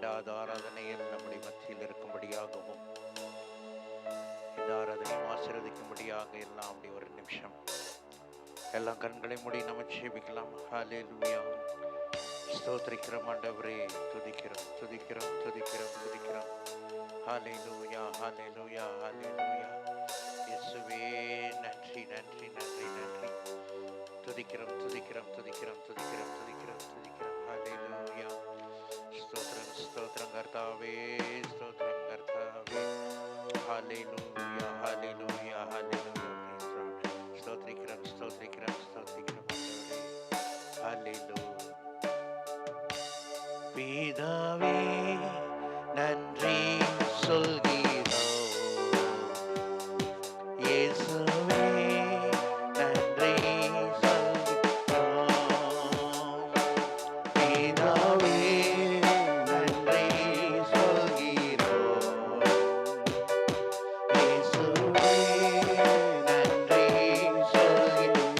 இரண்டாவது ஆராதனையில் நம்முடைய மத்தியில் இருக்கும்படியாகவும் இந்த ஆராதனை ஆசீர்வதிக்கும்படியாக எல்லாம் அப்படி ஒரு நிமிஷம் எல்லாம் கண்களை மூடி நம்ம ஜெபிக்கலாம். ஹல்லேலூயா. ஸ்தோத்திரிக்கிறோம் ஆண்டவரே, துதிக்கிறோம் துதிக்கிறோம் துதிக்கிறோம் துதிக்கிறோம். ஹல்லேலூயா ஹல்லேலூயா ஹல்லேலூயா. இயேசுவே நன்றி நன்றி நன்றி நன்றி. துதிக்கிறோம் துதிக்கிறோம் துதிக்கிறோம் துதிக்கிறோம் துதிக்கிறோம் துதிக்கிறோம். ஹல்லேலூயா. ஸ்தோத்திரம் ஸ்தோத்திரம் கர்த்தாவே, ஸ்தோத்திரம் கர்த்தாவே. ஹல்லேலூயா ஹல்லேலூயா ஹல்லேலூயா. ஸ்தோத்திரிக்கிறோம் ஸ்தோத்திரிக்கிறோம் ஸ்தோத்திரிக்கிறோம் ஆண்டவரே. ஹல்லேலூயா. பிதாவே நன்றி சொல்கிறோம், இயேசுவே நன்றி சொல்கிறோம். பிதாவே நன்றி சொல்கிறோம், இயேசுவே நன்றி சொல்கிறோம்.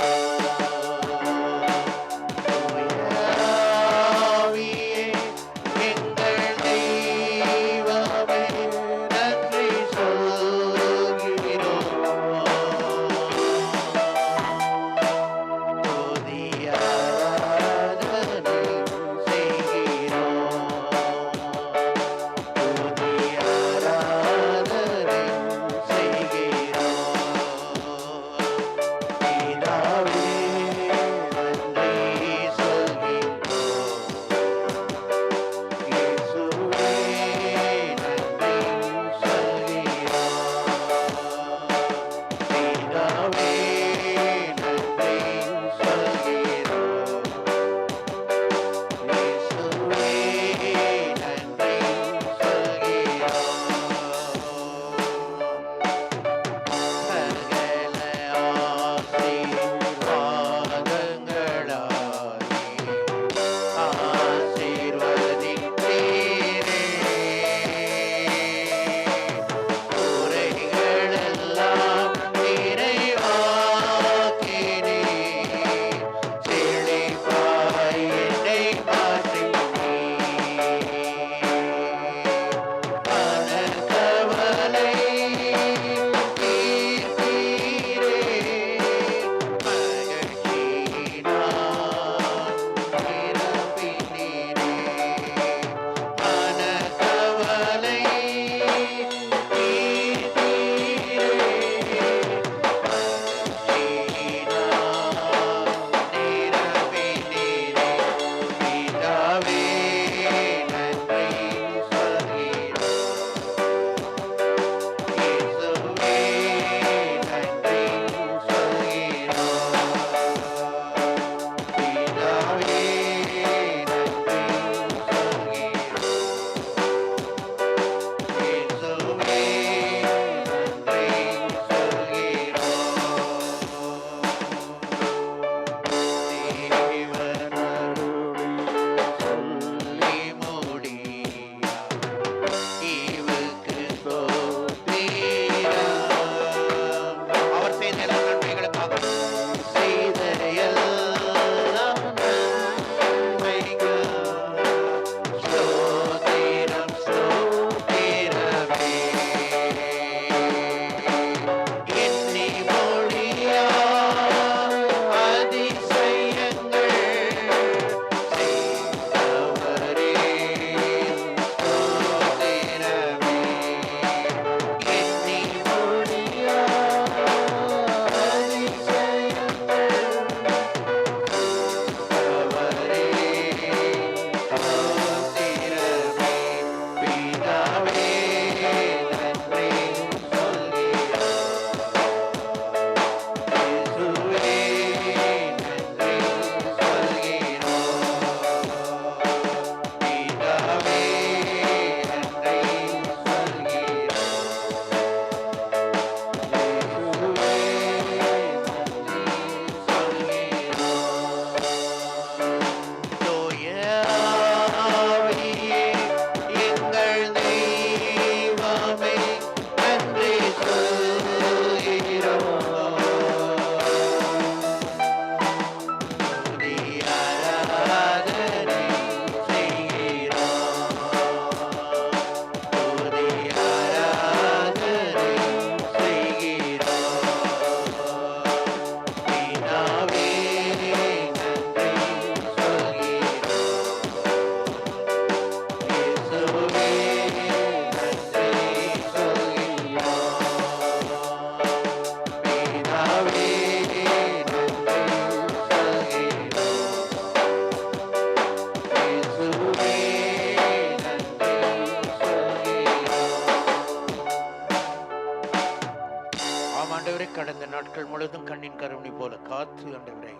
கடந்த நாட்கள் முழுவதும் கண்ணின் கருணை போல காத்து ஆண்டவரே,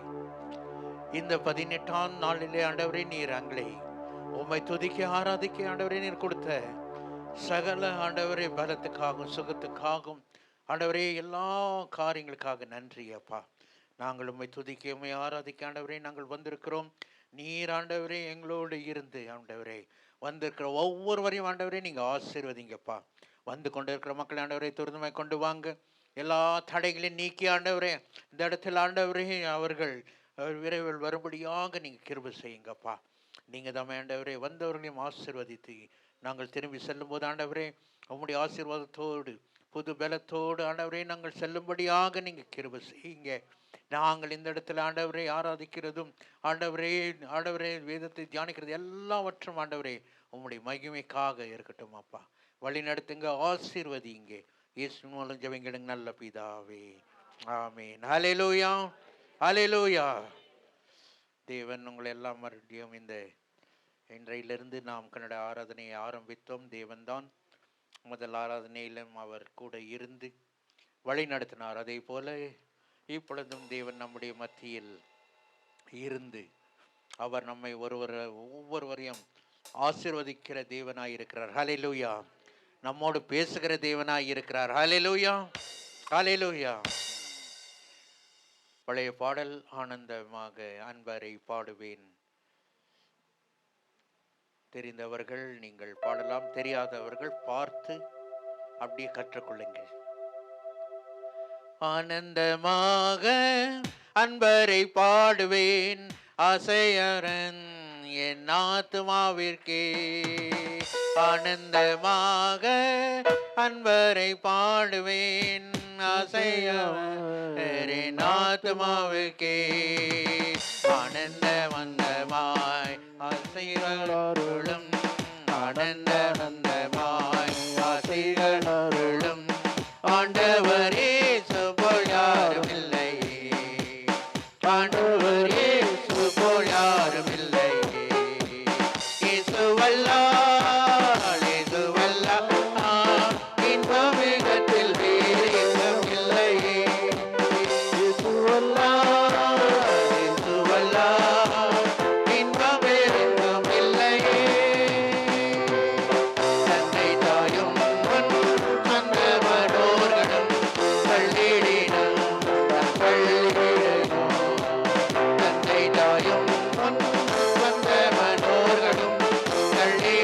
இந்த 18ஆம் நாளிலே ஆண்டவரே நீர் அங்களை உம்மை துதிக்க ஆராதிக்க ஆண்டவரே நீர் கொடுத்த சகல ஆண்டவரே பலத்துக்காகவும் சுகத்துக்காகவும் ஆண்டவரே எல்லா காரியங்களுக்காக நன்றி அப்பா. நாங்கள் உம்மை துதிக்க உம்மை ஆராதிக்க ஆண்டவரே நாங்கள் வந்திருக்கிறோம். நீர் ஆண்டவரே எங்களோடு இருந்து ஆண்டவரே வந்திருக்கிற ஒவ்வொருவரையும் ஆண்டவரே நீங்கள் ஆசீர்வதிங்கப்பா. வந்து கொண்டு இருக்கிற மக்கள் ஆண்டவரை துரிதமாய் கொண்டு வாங்க. எல்லா தடைகளையும் நீக்கி ஆண்டவரே இந்த இடத்துல ஆண்டவரே அவர்கள் விரைவில் வரும்படியாக நீங்கள் கிருபை செய்யுங்கப்பா. நீங்கள் தான் ஆண்டவரே வந்தவர்களையும் ஆசீர்வதித்து நாங்கள் திரும்பி செல்லும்போது ஆண்டவரே உம்முடைய ஆசீர்வாதத்தோடு புது பலத்தோடு ஆண்டவரே நாங்கள் செல்லும்படியாக நீங்கள் கிருபை செய்யுங்க. நாங்கள் இந்த இடத்துல ஆண்டவரே ஆராதிக்கிறதும் ஆண்டவரே வேதத்தை தியானிக்கிறது எல்லாவற்றும் ஆண்டவரே உம்முடைய மகிமைக்காக இருக்கட்டும் அப்பா. வழி நடத்துங்க, ஆசீர்வதிங்க. இயேசு மூலம் ஜெபங்களுங்க நல்ல பிதாவே, ஆமென். ஹல்லேலூயா, ஹல்லேலூயா. தேவன் உங்களை எல்லாம் மறுபடியும் இன்றையிலிருந்து நாம் கன்னட ஆராதனையை ஆரம்பித்தோம். தேவன்தான் முதல் ஆராதனையிலும் அவர் கூட இருந்து வழி நடத்தினார். அதே போல இப்பொழுதும் தேவன் நம்முடைய மத்தியில் இருந்து அவர் நம்மை ஒவ்வொருவரையும் ஆசீர்வதிக்கிற தேவனாய் இருக்கிறார். ஹல்லேலூயா. நம்மோடு பேசுகிற தேவனாய் இருக்கிறார். ஹல்லேலூயா, ஹல்லேலூயா. பழைய பாடல் ஆனந்தமாக அன்பரை பாடுவேன். தெரிந்தவர்கள் நீங்கள் பாடலாம், தெரியாதவர்கள் பார்த்து அப்படியே கற்றுக்கொள்ளுங்கள். ஆனந்தமாக அன்பரை பாடுவேன், ஆசையரன் என் ஆத்துமாவிற்கே. ஆனந்தமாக அன்பரை பாடுவேன், ஆசையரன் என் ஆத்துமாவிற்கே. ஆனந்தமாய் ஆசைகளும் ஆனந்தமாய் ஆசைகளும் ஆண்டவரே சுபோல் யாரும் இல்லையே, ஆண்டவரே சுபோல் யாரும் இல்லையே. இயேசுவல்லால் இயேசுவல்லால் இன்பமிகத்தில் வேறு எங்கும் இல்லையே. இயேசுவல்லால் இயேசுவல்லால் இன்பம் வேறெங்கும் இல்லையே. தன்னை தாயும் வந்தவனோர்களும் தள்ளிடினும் தன் பள்ளியிடையும். தன்னை தாயும் வந்தவனோர்களும் தள்ளிடினும்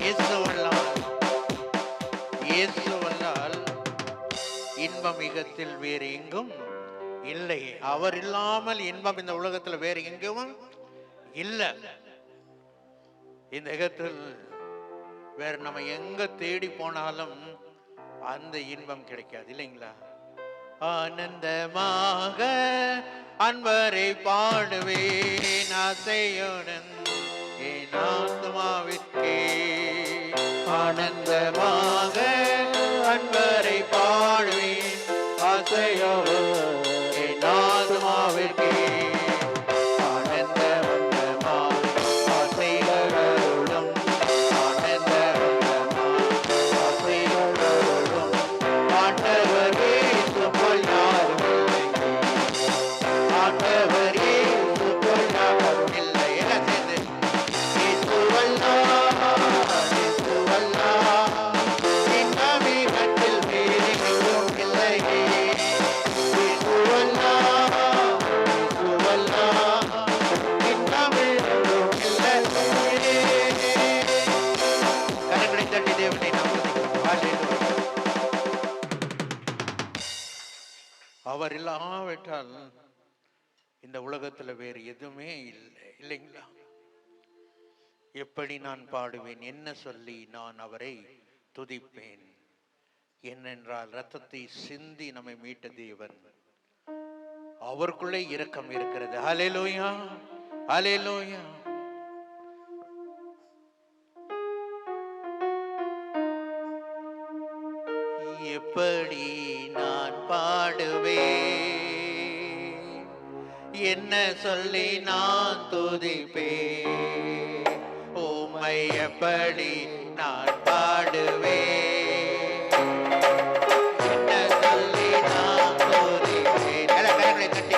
இயேசுவல்லால் இயேசுவல்லால் இன்பம் மிகத்தில் வேறு எங்கும் இல்லை. அவர் இல்லாமல் இன்பம் இந்த உலகத்தில் வேறு எங்கும் இல்லை. இந்த யுகத்தில் வேற நம்ம எங்க தேடி போனாலும் அந்த இன்பம் கிடைக்காது இல்லைங்களா? ஆனந்தமாக அன்பரை பாடுவேன் ஆசையுடன் என் ஆத்மாவிற்கே. ஆனந்தமாக அன்பரை பாடுவேன் ஆசையுடன் என் ஆத்மாவிற்கே. அவர் இல்லாவிட்டால் இந்த உலகத்துல வேறு எதுவுமே இல்லை இல்லைங்களா? எப்படி நான் பாடுவேன், என்ன சொல்லி நான் அவரை துதிப்பேன்? என்னென்றால் இரத்தத்தை சிந்தி நம்மை மீட்ட தேவன், அவருக்குள்ளே இரக்கம் இருக்கிறது. ஹல்லேலூயா, ஹல்லேலூயா. எப்படி நான் பாடுவேன், என்ன சொல்லி நான் துதிப்பேன்? உம்மை எப்படி நான் பாடுவேன், என்ன சொல்லி நான் துதிப்பேன்? எல்லாம் கரங்களை தட்டி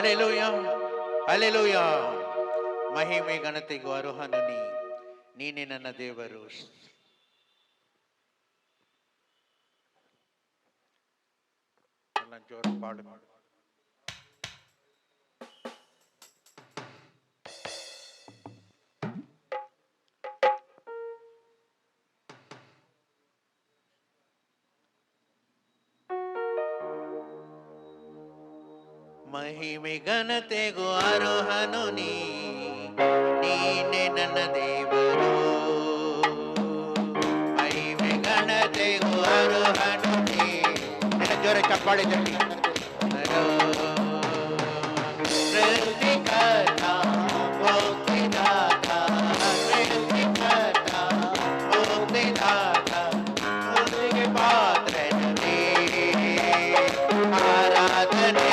ಅಲೆಲೂಯ ಅಲೆಲೂಯ. ಮಹಿಮೆ ಘನತೆಗೂ ಅರ್ಹನು ನೀನೇ ನನ್ನ ದೇವರು. ಜೋರ ಪಾಡು ಮಾಡು. ಮಹಿಮೆ ಘನತೆಗೂ ಅರ್ಹನು ನೀನೇ ನನ್ನ ದೇವರು. ಮಹಿಮೆ ಘನತೆಗೂ ಅರ್ಹನು ನನ್ನ ಜೋರ ಚಪ್ಪಾಳೆ ತಟ್ಟಿ. ಸೃಷ್ಟಿಕರ್ತ ಮುಕ್ತಿದಾತ, ಸೃಷ್ಟಿಕರ್ತ ಮುಕ್ತಿದಾತ, ಸ್ತುತಿಗೆ ಪಾತ್ರನೇ, ಆರಾಧನೆ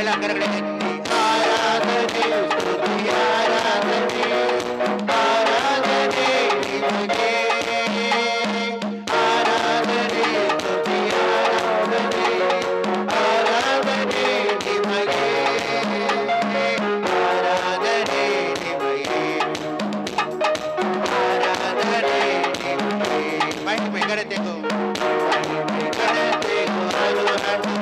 ಎಲ್ಲ ಕರಗಡೆ ಎತ್ತಿ. ಆರಾಧನೆ ಸ್ತುತಿ ಆರಾಧನೆ ಆರಾಧನೆ ನಿಮಗೆ, ಆರಾಧನೆ ಸ್ತುತಿ ಆರಾಧನೆ ಆರಾಧನೆ ನಿಮಗೆ, ಆರಾಧನೆ ನಿಮಗೆ, ಆರಾಧನೆ ನಿಮಗೆ. ಮಹಿಮೆ ಘನತೆಗೂ ಮಹಿಮೆ ಘನತೆಗೂ ಅರ್ಹನು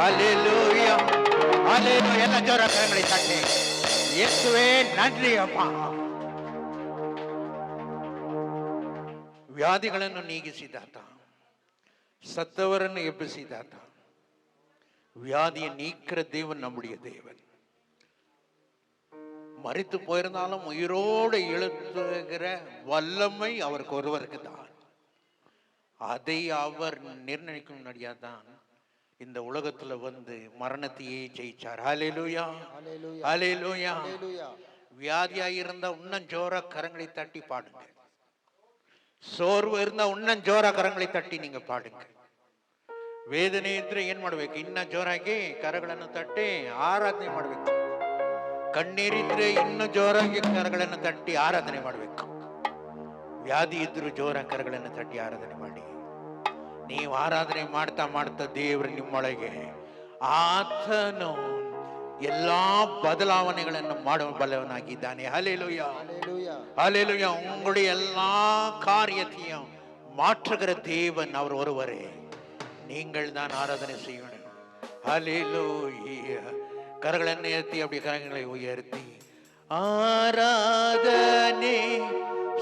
அல்லேலூயா அல்லேலூயா. எல்லா ஜோர கரங்களை தட்டி இயேசுவே நன்றி அப்பா. ವ್ಯಾಧಿಗಳನ್ನು ನೀಗಿಸಿದಾತ, ಸತ್ತವರನ್ನು ಎಬ್ಬಿಸಿದಾತ. வியாதியை நீக்கிற தேவன் நம்முடைய தேவன். மரித்து போயிருந்தாலும் உயிரோடு எழுத்துகிற வல்லமை அவருக்கு ஒருவருக்கு தான். அதை அவர் நிர்ணயிக்கும் முன்னாடியாதான் இந்த உலகத்துல வந்து மரணத்தையே ஜெயிச்சார். ஹல்லேலூயா ஹல்லேலூயா. வியாதியா இருந்தா இன்னும் ஜோரா கரங்களை தட்டி பாடுங்க. ಸೋರ್ವು இருந்தா ಇನ್ನೂ ಜೋರ ಕರங்களை ತಟ್ಟಿ நீங்க ಪಾಡುங்க. ವೇದನೆ ಇದ್ರೆ ಏನ್ ಮಾಡ್ಬೇಕು? ಇನ್ನ ಜೋರಾಗಿ ಕರಗಳನ್ನು ತಟ್ಟಿ ಆರಾಧನೆ ಮಾಡ್ಬೇಕು. ಕಣ್ಣೀರಿದ್ರೆ ಇನ್ನೂ ಜೋರಾಗಿ ಕರಗಳನ್ನು ತಟ್ಟಿ ಆರಾಧನೆ ಮಾಡ್ಬೇಕು. ವ್ಯಾಧಿ ಇದ್ರು ಜೋರ ಕರಗಳನ್ನು ತಟ್ಟಿ ಆರಾಧನೆ ಮಾಡಿ. ನೀವು ಆರಾಧನೆ ಮಾಡ್ತಾ ಮಾಡ್ತಾ ದೇವರು ನಿಮ್ಮೊಳಗೆ ಆತನು எல்லா ಬದಲಾವಣೆಗಳನ್ನು ಮಾಡುವ ಬಲವನಾಗಿದ್ದಾನೆ. ஹல்லேலூயா ஹல்லேலூயா. உங்களுடைய எல்லா காரியத்தையும் மாற்றுகிற தேவன் அவர் ஒருவரே. நீங்கள் தான் ஆராதனை செய்யணும். ஹல்லேலூயா. கரங்களை உயர்த்தி, அப்படி கரங்களை உயர்த்தி ஆராதனை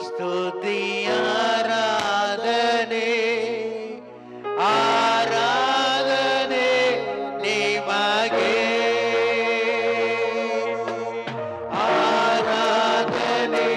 ஸ்துதி ஆராதனை ஆராதனை நிமகே ஆராதனை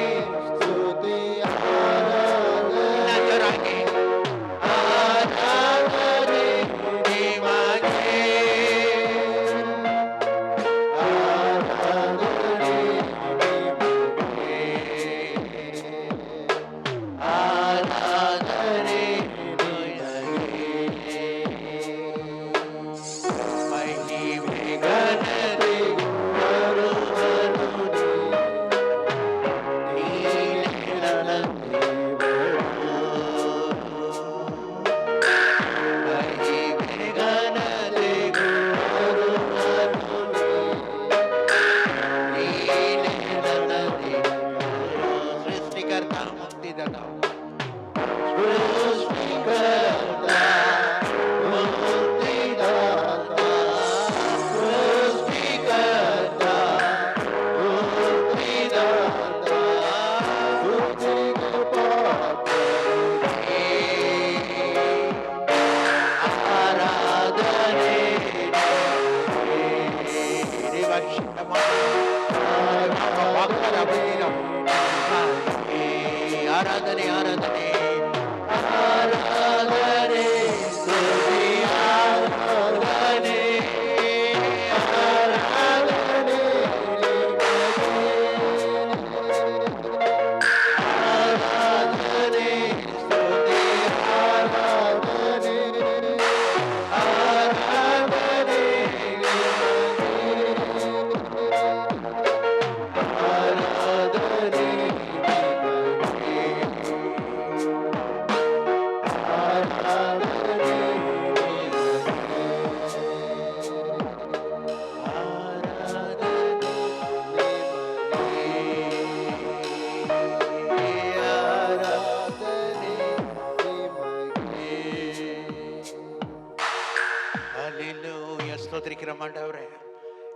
ஆராதனை ஆராதனை ஸ்துதி ஆராதனை ஆராதனை ஆராதனை ஸ்துதி ஆராதனை ஆராதனை ஆராதனை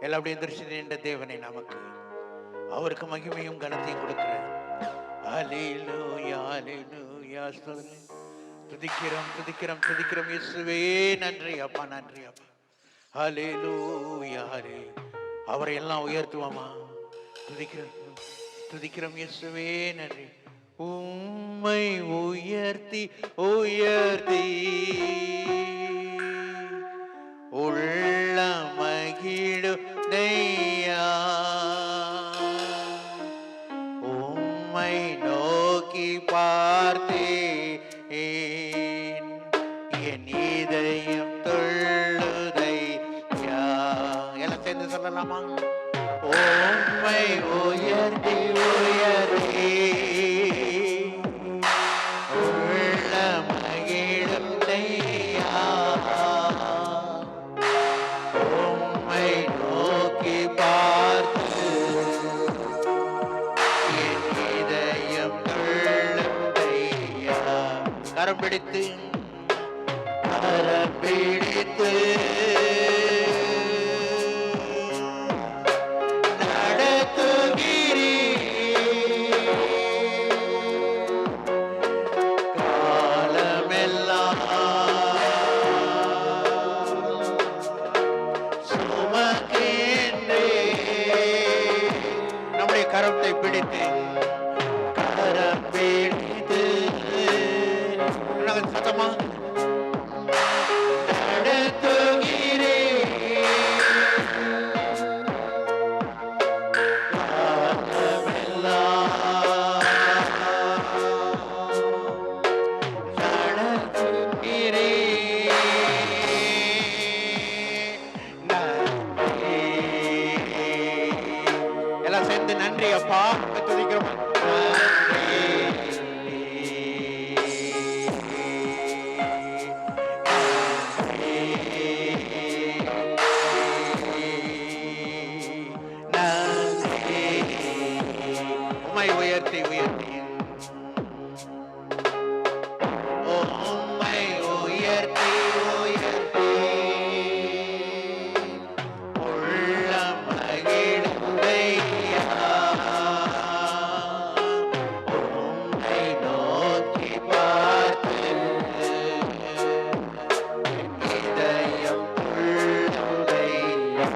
எல்லாருடைய திருஷ்டி தேவனை நமக்கு அவருக்கு மகிமையும் கனத்தையும் கொடுக்கிறேன். அல்லேலூயா அல்லேலூயா. துதிக்கிறோம் துதிக்கிறோம் துதிக்கிறோம் இயேசுவே. நன்றி அப்பா, நன்றி அப்பா. அல்லேலூயா. அவரை எல்லாம் உயர்த்துவோமா? துதிக்கிறோம் துதிக்கிறோம் இயேசுவே. நன்றி. உம்மை உயர்த்தி உயர்த்தி உள்ள மகிழுதையா, உம்மை நோக்கி பார்த்தேன் என் இதயம் துள்ளுதையா. எல்லாம் சேர்ந்து சொல்லலாமா? உம்மை உயர்த்தி உயர்த்தி உள்ள மகிழுதையா, உம்மை நோக்கி பார்த்து என் இதயம் துள்ளுதையா. கரம் பிடித்து கரம் பிடித்து கரத்தை பிடித்து கரம் பிடித்து சத்தமா நன்றி அப்பா. துதிக்கிறோம். உம்மை உயர்த்தி உயர்த்தி உம்மை உயர்த்தி உயர்த்தி உள்ள மகிழுதையா, உம்மை நோக்கி பார்த்து இதயம் துள்ளுதையா.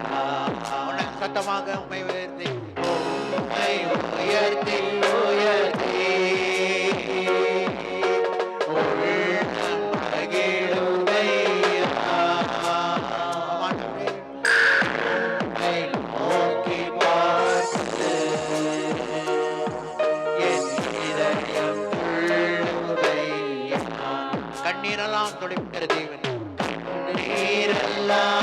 சத்தமாக உம்மை உயர்த்தி உம்மை உயர்த்தி உயர்த்தி உள்ள மகிழுதையா, உம்மை நோக்கி பார்த்து என் இதயம் துள்ளுதையா. கண்ணீரெல்லாம் துடைக்கிற தேவன், கண்ணீரெல்லாம்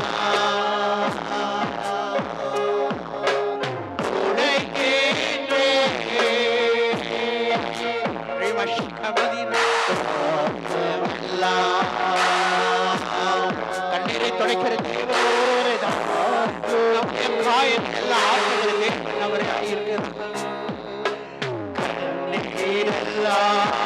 கண்ணீரை துடைக்கிற தேவனோரேதான் நம்முடைய காயம் எல்லா ஆசைகளுமே அவர்கள் இருக்கிறது. கண்ணீரெல்லாம்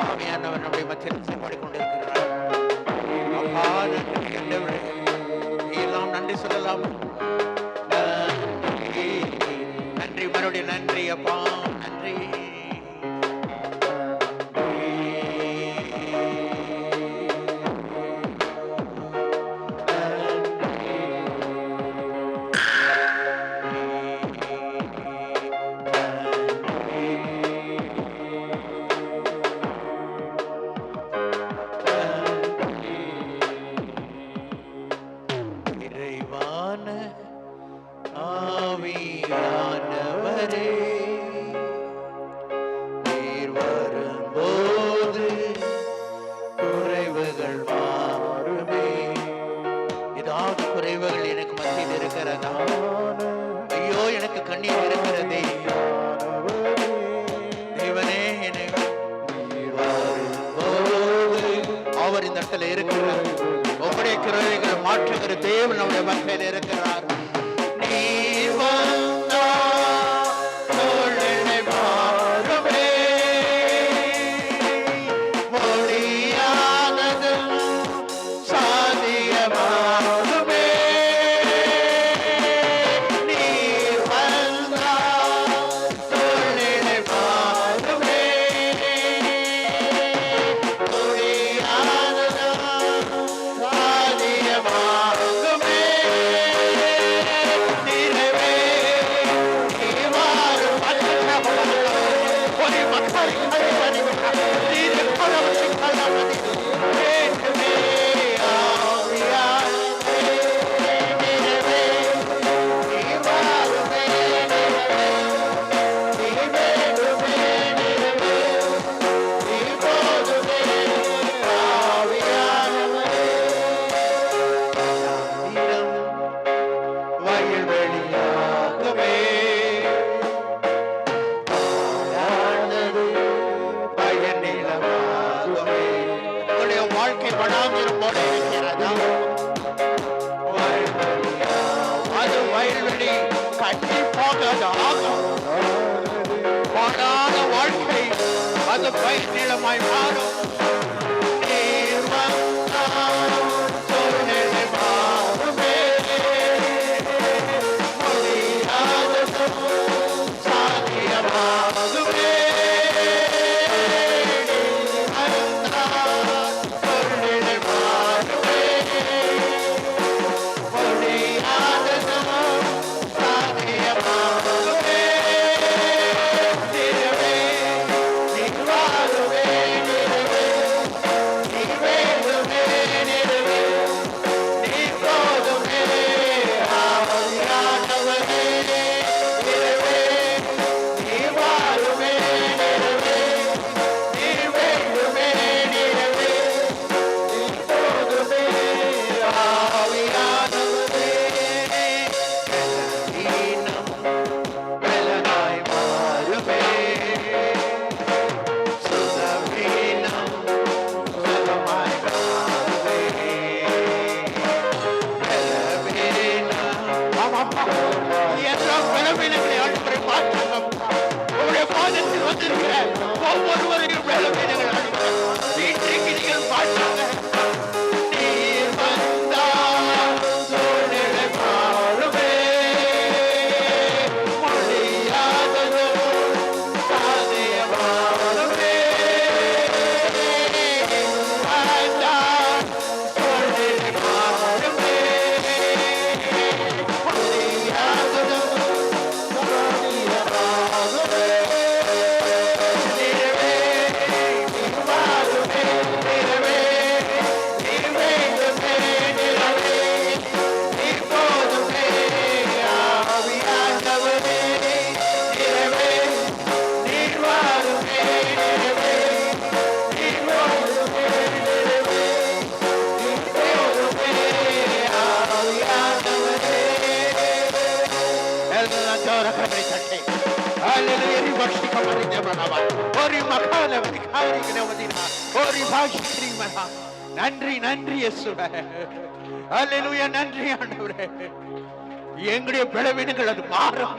ஆவியானவர் நம்முடைய மத்தியில் செயல்படி கொண்டிருக்கிறார். அப்பா நன்றி ஆண்டவரே. எல்லாம் நன்றி சொல்லலாம். நன்றி, மறுபடியும் நன்றி அப்பா, நன்றி. மாற்றுகிற தேவன் நம்முடைய மக்கள் இருக்கிறார். வாழ்க்கை அது பயிர்நிலமாய் மாறும். ஒவ்வொருவரையும் நன்றி நன்றி இயேசுவே. அல்லேலூயா. நன்றி ஆண்டவரே. எங்களுடைய பலவீனங்கள் அது மாறும்.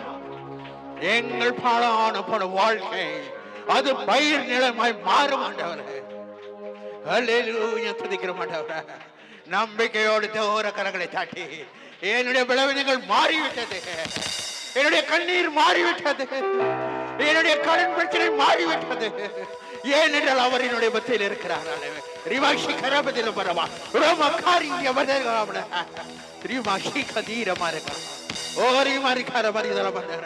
எங்கள் பாழான போன வாழ்க்கை அது பயிர் நிலமாய் மாறும் ஆண்டவரே. ஹல்லேலூயா, துதிக்கிறோம் ஆண்டவரே. நம்பிக்கையோடு தேவர கரங்களை தாட்டி, என்னுடைய பலவீனங்கள் மாறிவிட்டது, என்னுடைய கண்ணீர் மாறிவிட்டது, என்னுடைய கடன் பிரச்சனை மாறிவிட்டது. ஏனென்றால் அவர் என்னுடைய மத்தியில் இருக்கிறார். ரிவாஷி கரபதில பரவா ரோமா காரிய வதகவட ரிவாஷி கதீரமா இருக்கா ஓரி மாரி கரபதில பரவ.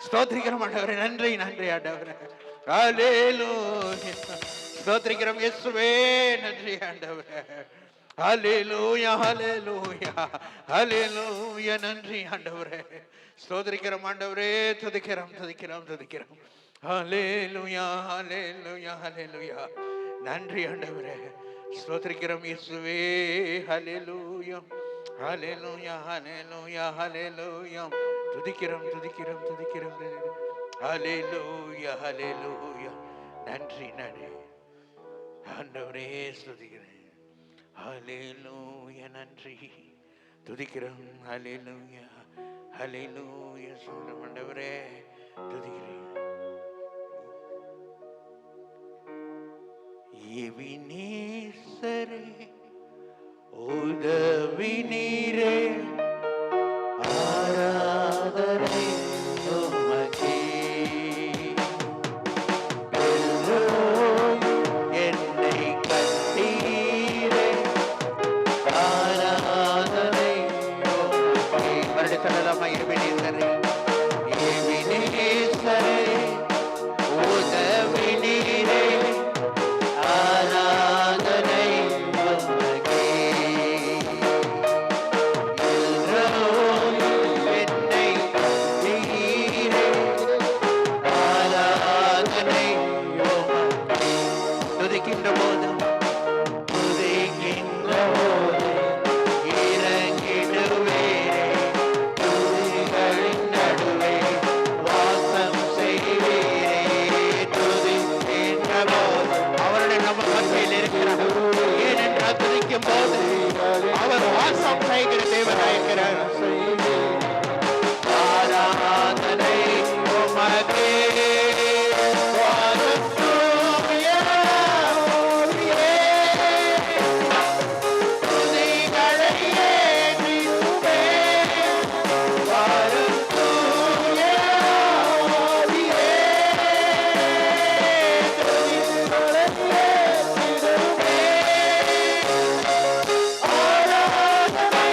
ஸ்தோத்திரிக்கிறோம் ஆண்டவரே. நன்றி நன்றி ஆண்டவரே. ஹல்லேலூயா, ஸ்தோத்திரிக்கிறோம் இயேசுவே. நன்றி ஆண்டவரே. ஹல்லேலூயா ஹல்லேலூயா ஹல்லேலூயா. நன்றி ஆண்டவரே. ஸ்தோத்திரிக்கிறோம் ஆண்டவரே. துதிக்கிறோம் துதிக்கிறோம் துதிக்கிறோம். ஹல்லேலூயா ஹல்லேலூயா ஹல்லேலூயா. நன்றி ஆண்டவரே. ஸ்தோத்திரிக்கிறோம் இயேசுவே. ஹல்லேலூயா ஹல்லேலூயா ஹல்லேலூயா ஹல்லேலூயா. துதிக்கிறோம் துதிக்கிறோம் துதிக்கிறோம். ஹல்லேலூயா ஹல்லேலூயா. நன்றி நன்றி ஆண்டவரே. ஸ்துதிக்கிறேன். ஹல்லேலூயா. நன்றி துதிக்கிறோம். ஹல்லேலூயா ஹல்லேலூயா. சொல்லும் ஆண்டவரே துதிக்கிறேன். எபினேசரே உதவி நீரே, ஆராதனை உமக்கே. என்னை கண்டீரே, ஆராதனை உமக்கே. மறுபடியும் சொல்லலாமா? எபினேசரே எபினேசரே உதவி நீரே, ஆராதனை உமக்கே. என்னை கண்டீரே, ஆராதனை உமக்கே. துதிக்கின்ற போது துதிக்கின்ற போது இறங்கிடுவேனே, துதிகளின் நடுவே வாசம் செய்வீரே. துதிக்கின்ற போது அவருடைய நம்ம மத்தியில் இருக்கிறார். ஏனென்றால் துதிக்கும் போது அவர் வாசம் செய்கிற தேவனாயிருக்கிறார். ஆராதனை உமக்கே. ஆராதனை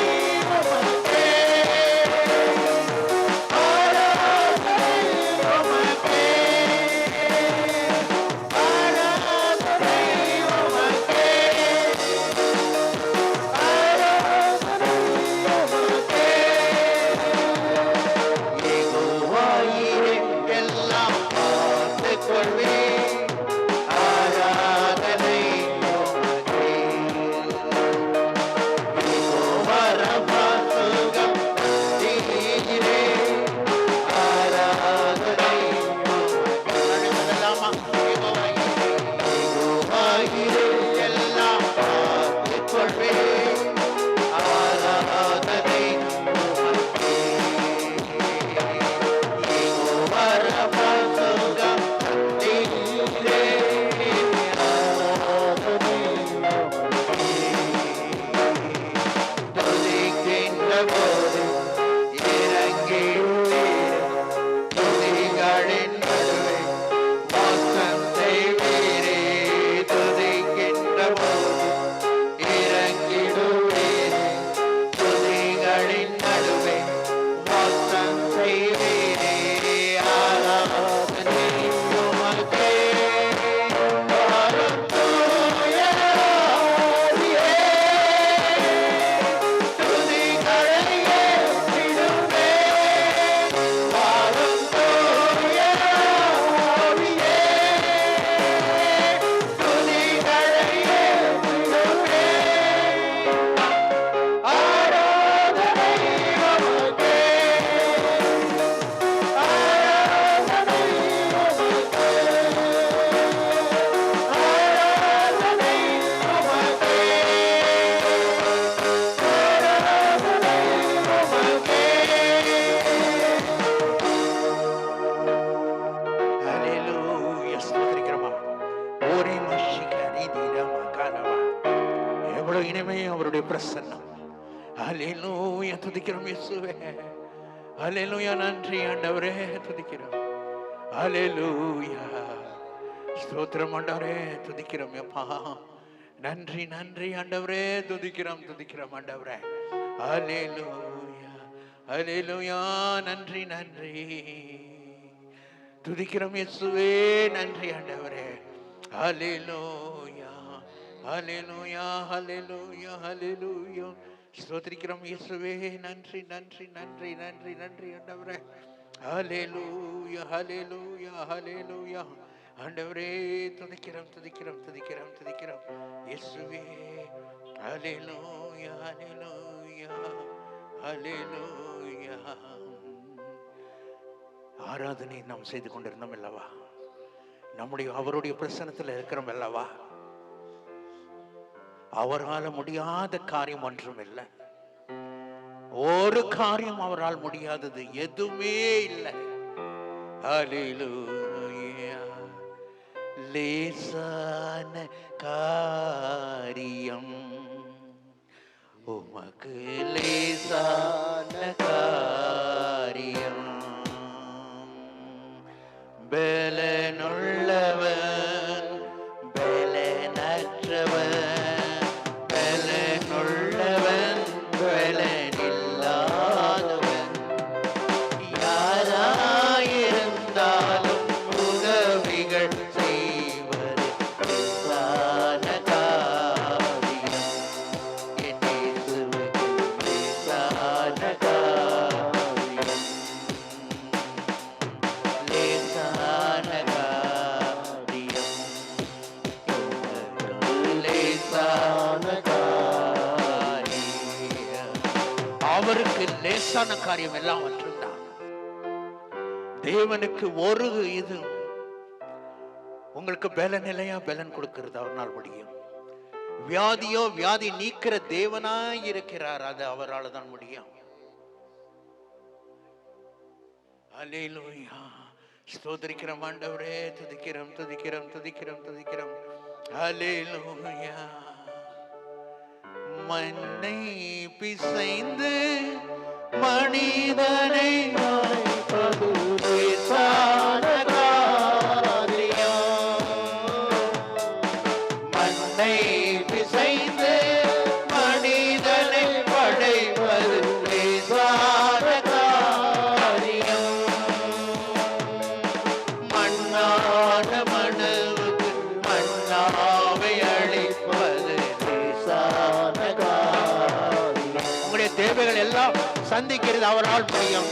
மகிமையே அவருடைய பிரசன்னம். ஹல்லேலூயா, துதிக்கிறோம் இயேசுவே. ஹல்லேலூயா, நன்றி ஆண்டவரே, துதிக்கிறோம். ஹல்லேலூயா, ஸ்தோத்திரம் ஆண்டவரே, துதிக்கிறோம் அப்பா. நன்றி நன்றி ஆண்டவரே, துதிக்கிறோம் துதிக்கிறோம் ஆண்டவரே. ஹல்லேலூயா ஹல்லேலூயா, நன்றி நன்றி, துதிக்கிறோம் இயேசுவே. நன்றி ஆண்டவரே. ஹல்லேலூயா ஹல்லேலூயா ஹல்லேலூயா ஹல்லேலூயா, ஸ்தோத்திரிக்கிறோம் இயேசுவே. நன்றி நன்றி நன்றி நன்றி நன்றி ஆண்டவரே. ஹல்லேலூயா ஹல்லேலூயா ஹல்லேலூயா ஆண்டவரே, துதிக்கிறோம் துதிக்கிறோம் துதிக்கிறோம் துதிக்கிறோம் இயேசுவே. ஹல்லேலூயா ஹல்லேலூயா ஹல்லேலூயா. ஆராதனை நாம் செய்து கொண்டிருந்தோம் அல்லவா? நம்முடைய அவருடைய பிரசன்னத்தில் இருக்கிறோம் அல்லவா? அவரால் முடியாத காரியம் ஒன்றும் இல்லை. ஒரு காரியம் அவரால் முடியாதது எதுவுமே இல்லை. ஹல்லேலூயா, லேசான காரியம் உமக்கு, லேசான காரியம். பலனுள்ளவன் பலனற்றவன், பலனுள்ளவன் பலனில்லாதவன், யாராயிருந்தாலும் உதவிகள் செய்வது லேசான காரியம். என் இயேசுவுக்கு லேசான காரியம், லேசான காரியம், லேசான காரியம். அவருக்கு லேசான காரியம் எல்லாம் ஒன்றுதான். தேவனுக்கு ஒரு இது உங்களுக்கு பலன் இல்லையா? பலன் கொடுக்கிறது அவரால் முடியும். வியாதியோ வியாதி நீக்கிற தேவனாய் இருக்கிறார், அது அவரால் தான் முடியும். ஹல்லேலூயா, ஸ்தோத்திரிக்கிறோம் ஆண்டவரே, துதிக்கிறோம் துதிக்கிறோம் துதிக்கிறோம் துதிக்கிறோம். ஹல்லேலூயா. மண்ணை பிசைந்து மனிதனை வாய்ப்பது லேசான காரியம். மண்ணை பிசைந்து மனிதனை படைப்பது லேசான காரியம். மண்ணான மனவுக்கு மண்ணாவை அளிப்பது லேசான காரியம். உங்களுடைய தேவைகள் எல்லாம் சந்திக்கிறது அவரால் முடியும்.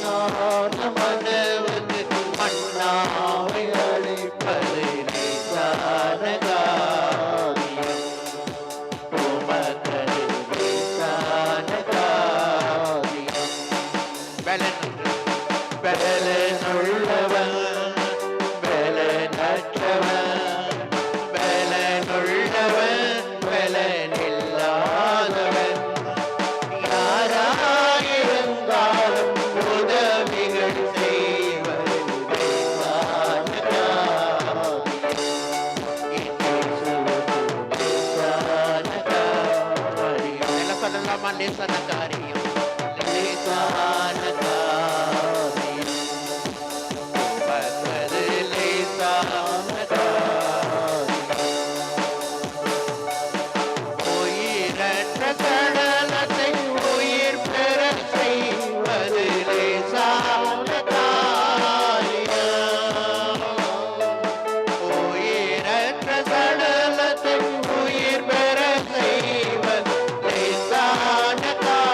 மனவுக்கு மண்ணாவை அளிப்பது லேசான காரியம். உமக்கது லேசான காரியம். பலனுள்ளவன் பலனற்றவன், பலனுள்ளவன் பலனில்லாதவன், யாராயிருந்தாலும் உதவிகள் செய்வது லேசான காரியம். என் இயேசுவுக்கு லேசான காரியம். எல்லாம் சொல்லலாமா? லேசான காரியம், லேசான காரியம், உமக்கது லேசான காரியம். உயிரற்ற சடலத்தை உயிர் பெற செய்வது லேசான காரியம். உயிரற்ற சடலத்தை உயிர் பெற செய்வது லேசான காரியம்.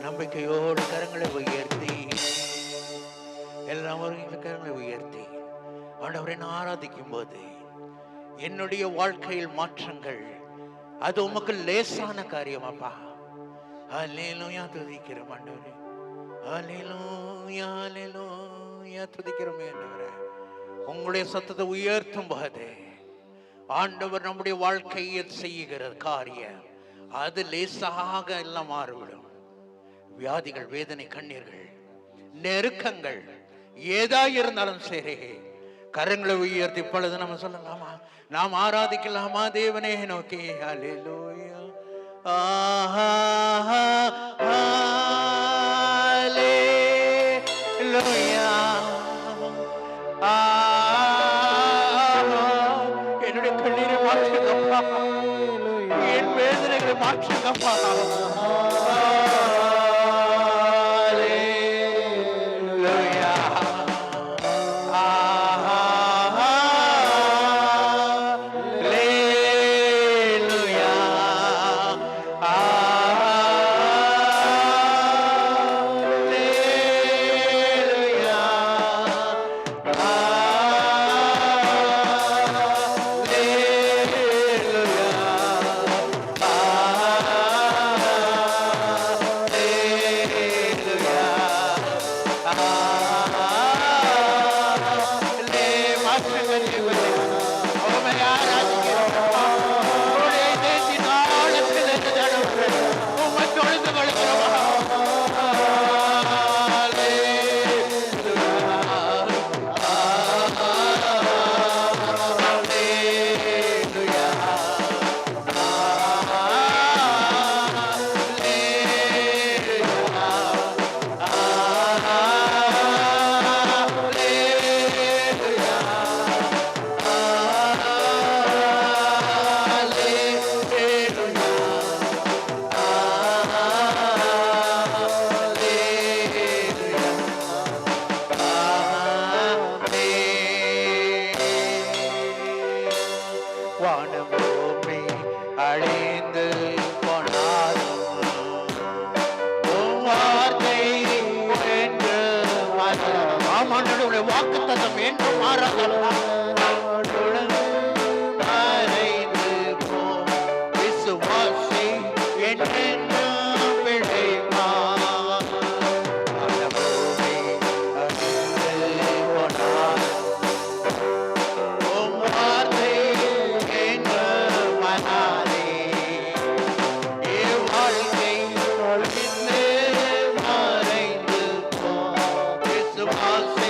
நம்பிக்கையோடு கரங்களை உயர்த்தி, எல்லாம் கரங்களை உயர்த்தி ஆண்டவரை ஆராதிக்கும் போது என்னுடைய வாழ்க்கையில் மாற்றங்கள் அது உமக்கு லேசான காரியம் அப்பா. அல்லேலூயா, துதிக்கிறோம் ஆண்டவரே. அல்லேலூயா, அல்லேலூயா, துதிக்கிறோம் ஆண்டவரே. உங்களுடைய சத்தத்தை உயர்த்தும் போது ஆண்டவர் நம்முடைய வாழ்க்கையில் செய்கிற காரியம் அது லேசாக எல்லாம் மாறிவிடும். வியாதிகள், வேதனை, கண்ணீர்கள், நெருக்கங்கள் ஏதா இருந்தாலும் சரி, கரங்களை உயர்த்தி இப்பொழுது நம்ம சொல்லலாமா? நாம் ஆராதிக்கலாமா தேவனே நோக்கி? அல்லேலூயா, அல்லேலூயா. என்னுடைய கண்ணீரை மாற்றுங்கப்பா, என் வேதனைகளை மாற்றுங்கப்பா. வாக்குத்தத்தம் என்றும் மாறாதல்லா. விசுவாசி என்றென்றும் பிழைப்பான். வார்த்தை என்று மனாலே வாழ்க்கை மறைந்து விசுவாசி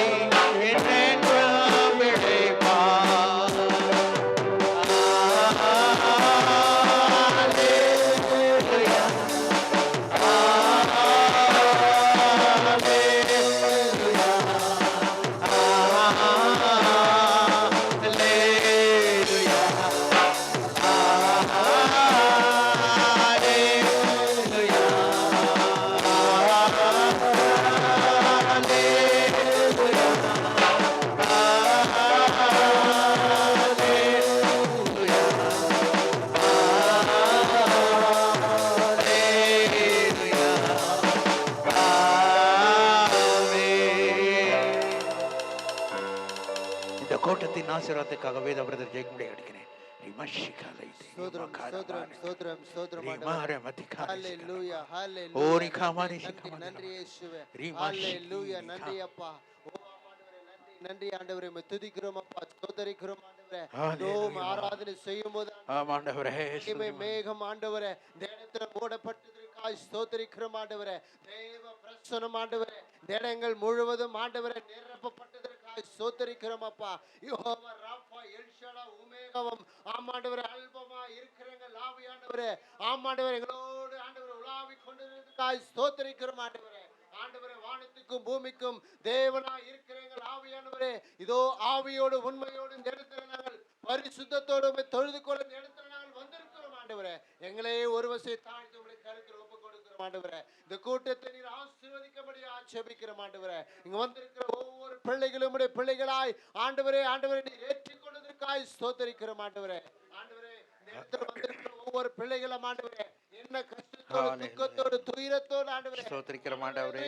கூட்டத்தின் ஆசீர்வாதத்துக்காக வேத பிரதர் ஜெயக்கும்படி அடிக்கிறேன். ரிமஷிகலைதே ஸ்தோத்திரம் ஸ்தோத்திரம் மகாரமானே ஸ்தோத்திரம் ஸ்தோத்திரம் ஆண்டவரே. ரிமார மதிகாலே ஹalleluya சிகரமா ஹalleluya. ஓரி நன்றி காமாரி நன்றி சிகமதரமா நன்றி இயேசுவே. ரிமஷிகி ஹalleluya நிகா நன்றி அப்பா. ஓ ஆண்டவரே நன்றி நன்றி ஆண்டவரே. உம்மை துதிக்கிறோம் அப்பா, ஸ்தோத்திரிக்கிறோம் ஆண்டவரே. தோம் ஹalleluya ஆராதனை செய்யும்போது ஆமாண்டவரே மகிமை மேகம் ஆண்டவரே தேவத்துல மூடப்பட்டதற்காய் ஸ்தோத்திரிக்கிறோம் ஆண்டவரே. தேவ பிரசன்னம் ஆண்டவரே தேடங்கள் முழுவதும் ஆண்டவரே நிரப்பப்பட்டதற்காய் ஸ்தோத்திரிக்கிறோம் அப்பா. யெகோவா ராஃபா எல்ஷடா உமேகாவும் ஆமாண்டவரே அல்பமா இருக்கிறங்க லாவியாண்டவரே ஆமாண்டவரே எங்களோடு ஆண்டவரே உலாவி கொண்டிருக்கிறதுக்காய் ஸ்தோத்திரிக்கிறோம் ஆண்டவரே. ஆண்டவரே வானத்துக்கும் பூமிக்கும் தேவனா இருக்கிறங்க ஆவியானவரே. இதோ ஆவியோடு உண்மையோடு இந்த இடத்துல நாங்கள் பரிசுத்தத்தோடு தொழுது கொள்ள இந்த இடத்துல நாங்கள் வந்திருக்கிறோம் ஆண்டவரே. எங்களே ஒரு வசை தாழ்த்தி உங்களுடைய கருத்தில் ஒப்பு கொடுக்கிறோம் ஆண்டவரே. இந்த கூட்டத்தை நீர் ஆசீர்வதிக்கும்படியா ஜெபிக்கிறோம் ஆண்டவரே. இங்க வந்திருக்கிற ஒவ்வொரு பிள்ளைகளும் உடைய பிள்ளைகளாய் ஆண்டவரே ஆண்டவரே நீர் ஏற்றுக்கொண்டதற்காய் ஸ்தோத்திரிக்கிறோம் ஆண்டவரே. ஆண்டவரே இந்த இடத்துல வந்திருக்கிற ஒவ்வொரு பிள்ளைகளும் ஆண்டவரே என்ன கஷ்டத்தோடு துக்கத்தோடு துயரத்தோடு ஆண்டவரே ஸ்தோத்திரிக்கிறோம் ஆண்டவரே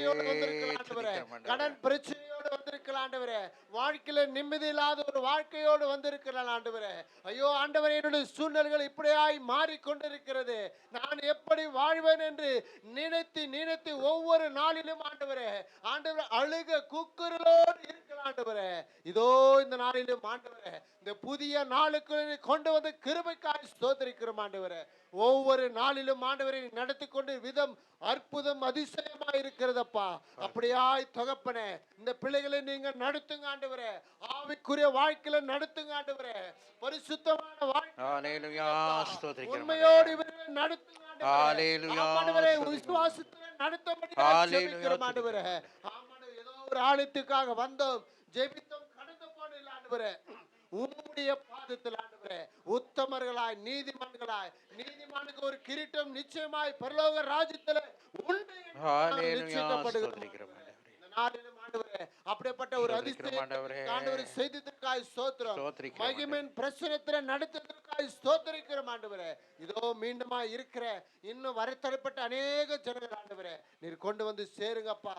ஆண்டவரே கடன் பிரச்சனையோடு வந்திருக்கலாம் ஆண்டவரே. வாழ்க்கையில நிம்மதி இல்லாத ஒரு வாழ்க்கையோடு வந்திருக்கலாம் ஆண்டவரே. ஐயோ ஆண்டவரே என்னுடைய சூழ்நிலைகள் இப்படியாய் மாறிக்கொண்டிருக்கிறது, நான் எப்படி வாழ்வேன் என்று நினைத்து நினைத்து ஒவ்வொரு நாளிலும் ஆண்டவரே ஆண்டவரே அழுக கூக்குரலோடு இருக்கலாம் ஆண்டவரே. இதோ இந்த நாளிலும் ஆண்டவரே இந்த புதிய நாளுக்கு கொண்டு வந்த கிருபைக்காய் ஸ்தோத்திரிக்கிறோம் ஆண்டவரே. ஒவ்வொரு நாளிலும் ஆண்டவரை நடத்தி கொண்டு விதம் அற்புதம் அதிசயமா இருக்கிறதப்பா. அப்படியாய் தகப்பனே இந்த பிள்ளைகளை நீங்க நடத்துங்க ஆண்டவரே. ஆவிக்குரிய வாழ்க்கையில நடத்துங்க ஆண்டவரே. பரிசுத்தமான வாழ்க்கை உண்மையோடு இவர்களை நடத்துங்க ஆண்டவரே. விசுவாசத்துல நடத்தபடியாக ஜெபிக்கிறோம் ஆண்டவரே. ஆமாண்டவரே ஏதோ ஒரு ஆலயத்துக்காக வந்தோம் ஜெபித்தோம் கடந்து போனதில்லை ஆண்டவரே. உம்முடைய பாதத்தில் ஆண்டவரே உத்தமர்களாய் நீதிமான்களாய் நீதிமானுக்கு ஒரு கிரீட்டம் நிச்சயமாய் பரலோக ராஜ்யத்தில் உண்டு நிச்சயிக்கப்படுகிறோம். அப்படிப்பட்ட ஒரு அதிசயம் செய்ததற்காய் ஸ்தோத்திரம். மகிமையின் பிரச்சனத்துல நடத்ததற்காய் ஸ்தோத்திரிக்கிறோம் ஆண்டவரே. இதோ மீண்டுமா இருக்கிற இன்னும் வரத்தரப்பட்ட அநேக ஜனங்கள் ஆண்டவரே நீர் கொண்டு வந்து சேருங்கப்பா.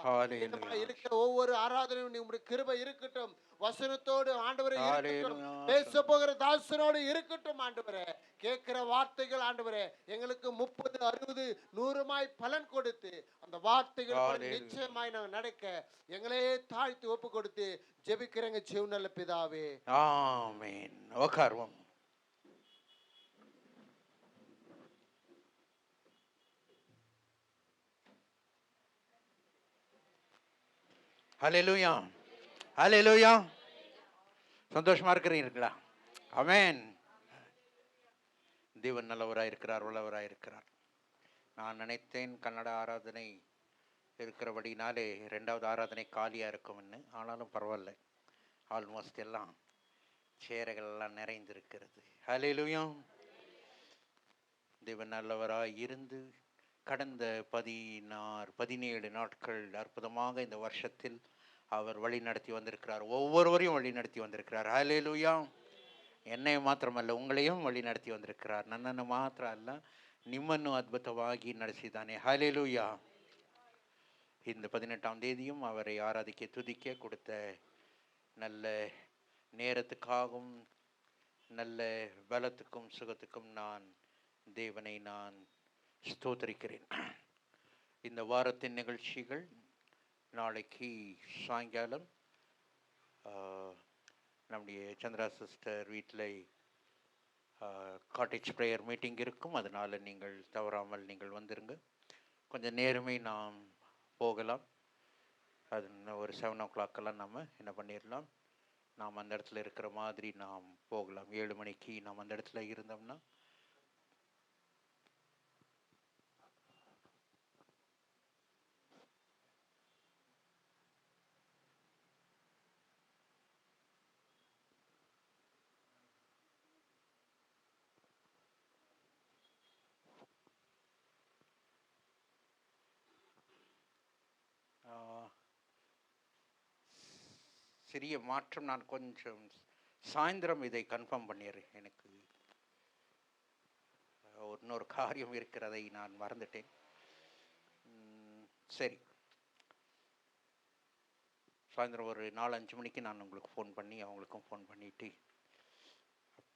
இருக்கிற ஒவ்வொரு ஆராதனையும் உங்களுடைய கிருபை இருக்கட்டும். வசனத்தோடு ஆண்டவரே இருக்கட்டும். பேச போகிற தாசனோடு இருக்கட்டும் ஆண்டவரே. கேட்கிற வார்த்தைகள் ஆண்டவரே எங்களுக்கு 30, 60, 100 பலன் கொடுத்து அந்த வார்த்தைகள் நிச்சயமாய் நாங்கள் நடக்க எங்களே தாழ்த்தி ஒப்பு கொடுத்து ஜெபிக்கிறங்க ஜீவனுள்ள பிதாவே. ஆமென். உட்காருவோம். ஹல்லேலூயா ஹல்லேலூயா. சந்தோஷமா இருக்கிறீங்களா? ஆமென். தேவன் நல்லவராய் இருக்கிறார், உள்ளவராய் இருக்கிறார். நான் நினைத்தேன் கன்னட ஆராதனை இருக்கிறபடினாலே 2வது ஆராதனை காலியாக இருக்கும்னு. ஆனாலும் பரவாயில்ல, ஆல்மோஸ்ட் எல்லாம் சேரைகள் எல்லாம் நிறைந்திருக்கிறது. ஹல்லேலூயா. தேவன் நல்லவராய் இருந்து கடந்த 17 நாட்கள் அற்புதமாக இந்த வருஷத்தில் அவர் வழி நடத்தி வந்திருக்கிறார். ஒவ்வொருவரையும் வழி நடத்தி வந்திருக்கிறார். ஹல்லேலூயா. என்னை ಮಾತ್ರಮಲ್ಲ உங்களையும் வழி நடத்தி வந்திருக்கிறார். ನನ್ನನ್ನು ಮಾತ್ರ ಅಲ್ಲ ನಿಮ್ಮನ್ನು ಅದ್ಭುತವಾಗಿ ನಡೆಸಿದ್ದಾನೆ. ஹல்லேலூயா. இந்த 18ஆம் தேதியும் அவரை ஆராதிக்க துதிக்க கொடுத்த நல்ல நேரத்துக்காகவும் நல்ல பலத்துக்கும் சுகத்துக்கும் நான் தேவனை ஸ்தோத்திரிக்கிறேன். இந்த வாரத்தின் நிகழ்ச்சிகள் நாளைக்கு சாயங்காலம் நம்முடைய சந்திரா சிஸ்டர் வீட்டில் காட்டேஜ் ப்ரேயர் மீட்டிங் இருக்கும். அதனால் நீங்கள் தவறாமல் நீங்கள் வந்துருங்க. கொஞ்சம் நேரமே நாம் போகலாம். அது ஒரு 7 o'clock நம்ம என்ன பண்ணிடலாம், நாம் அந்த இடத்துல இருக்கிற மாதிரி நாம் போகலாம். 7 மணிக்கு நாம் அந்த இடத்துல இருந்தோம்னா சிறிய மாற்றம். நான் கொஞ்சம் சாயந்தரம் இதை கன்ஃபார்ம் பண்ணிடுறேன். எனக்கு இன்னொரு காரியம் இருக்கிறதை நான் மறந்துட்டேன். சரி, சாயந்தரம் ஒரு 4-5 மணிக்கு நான் உங்களுக்கு ஃபோன் பண்ணி அவங்களுக்கும் ஃபோன் பண்ணிவிட்டு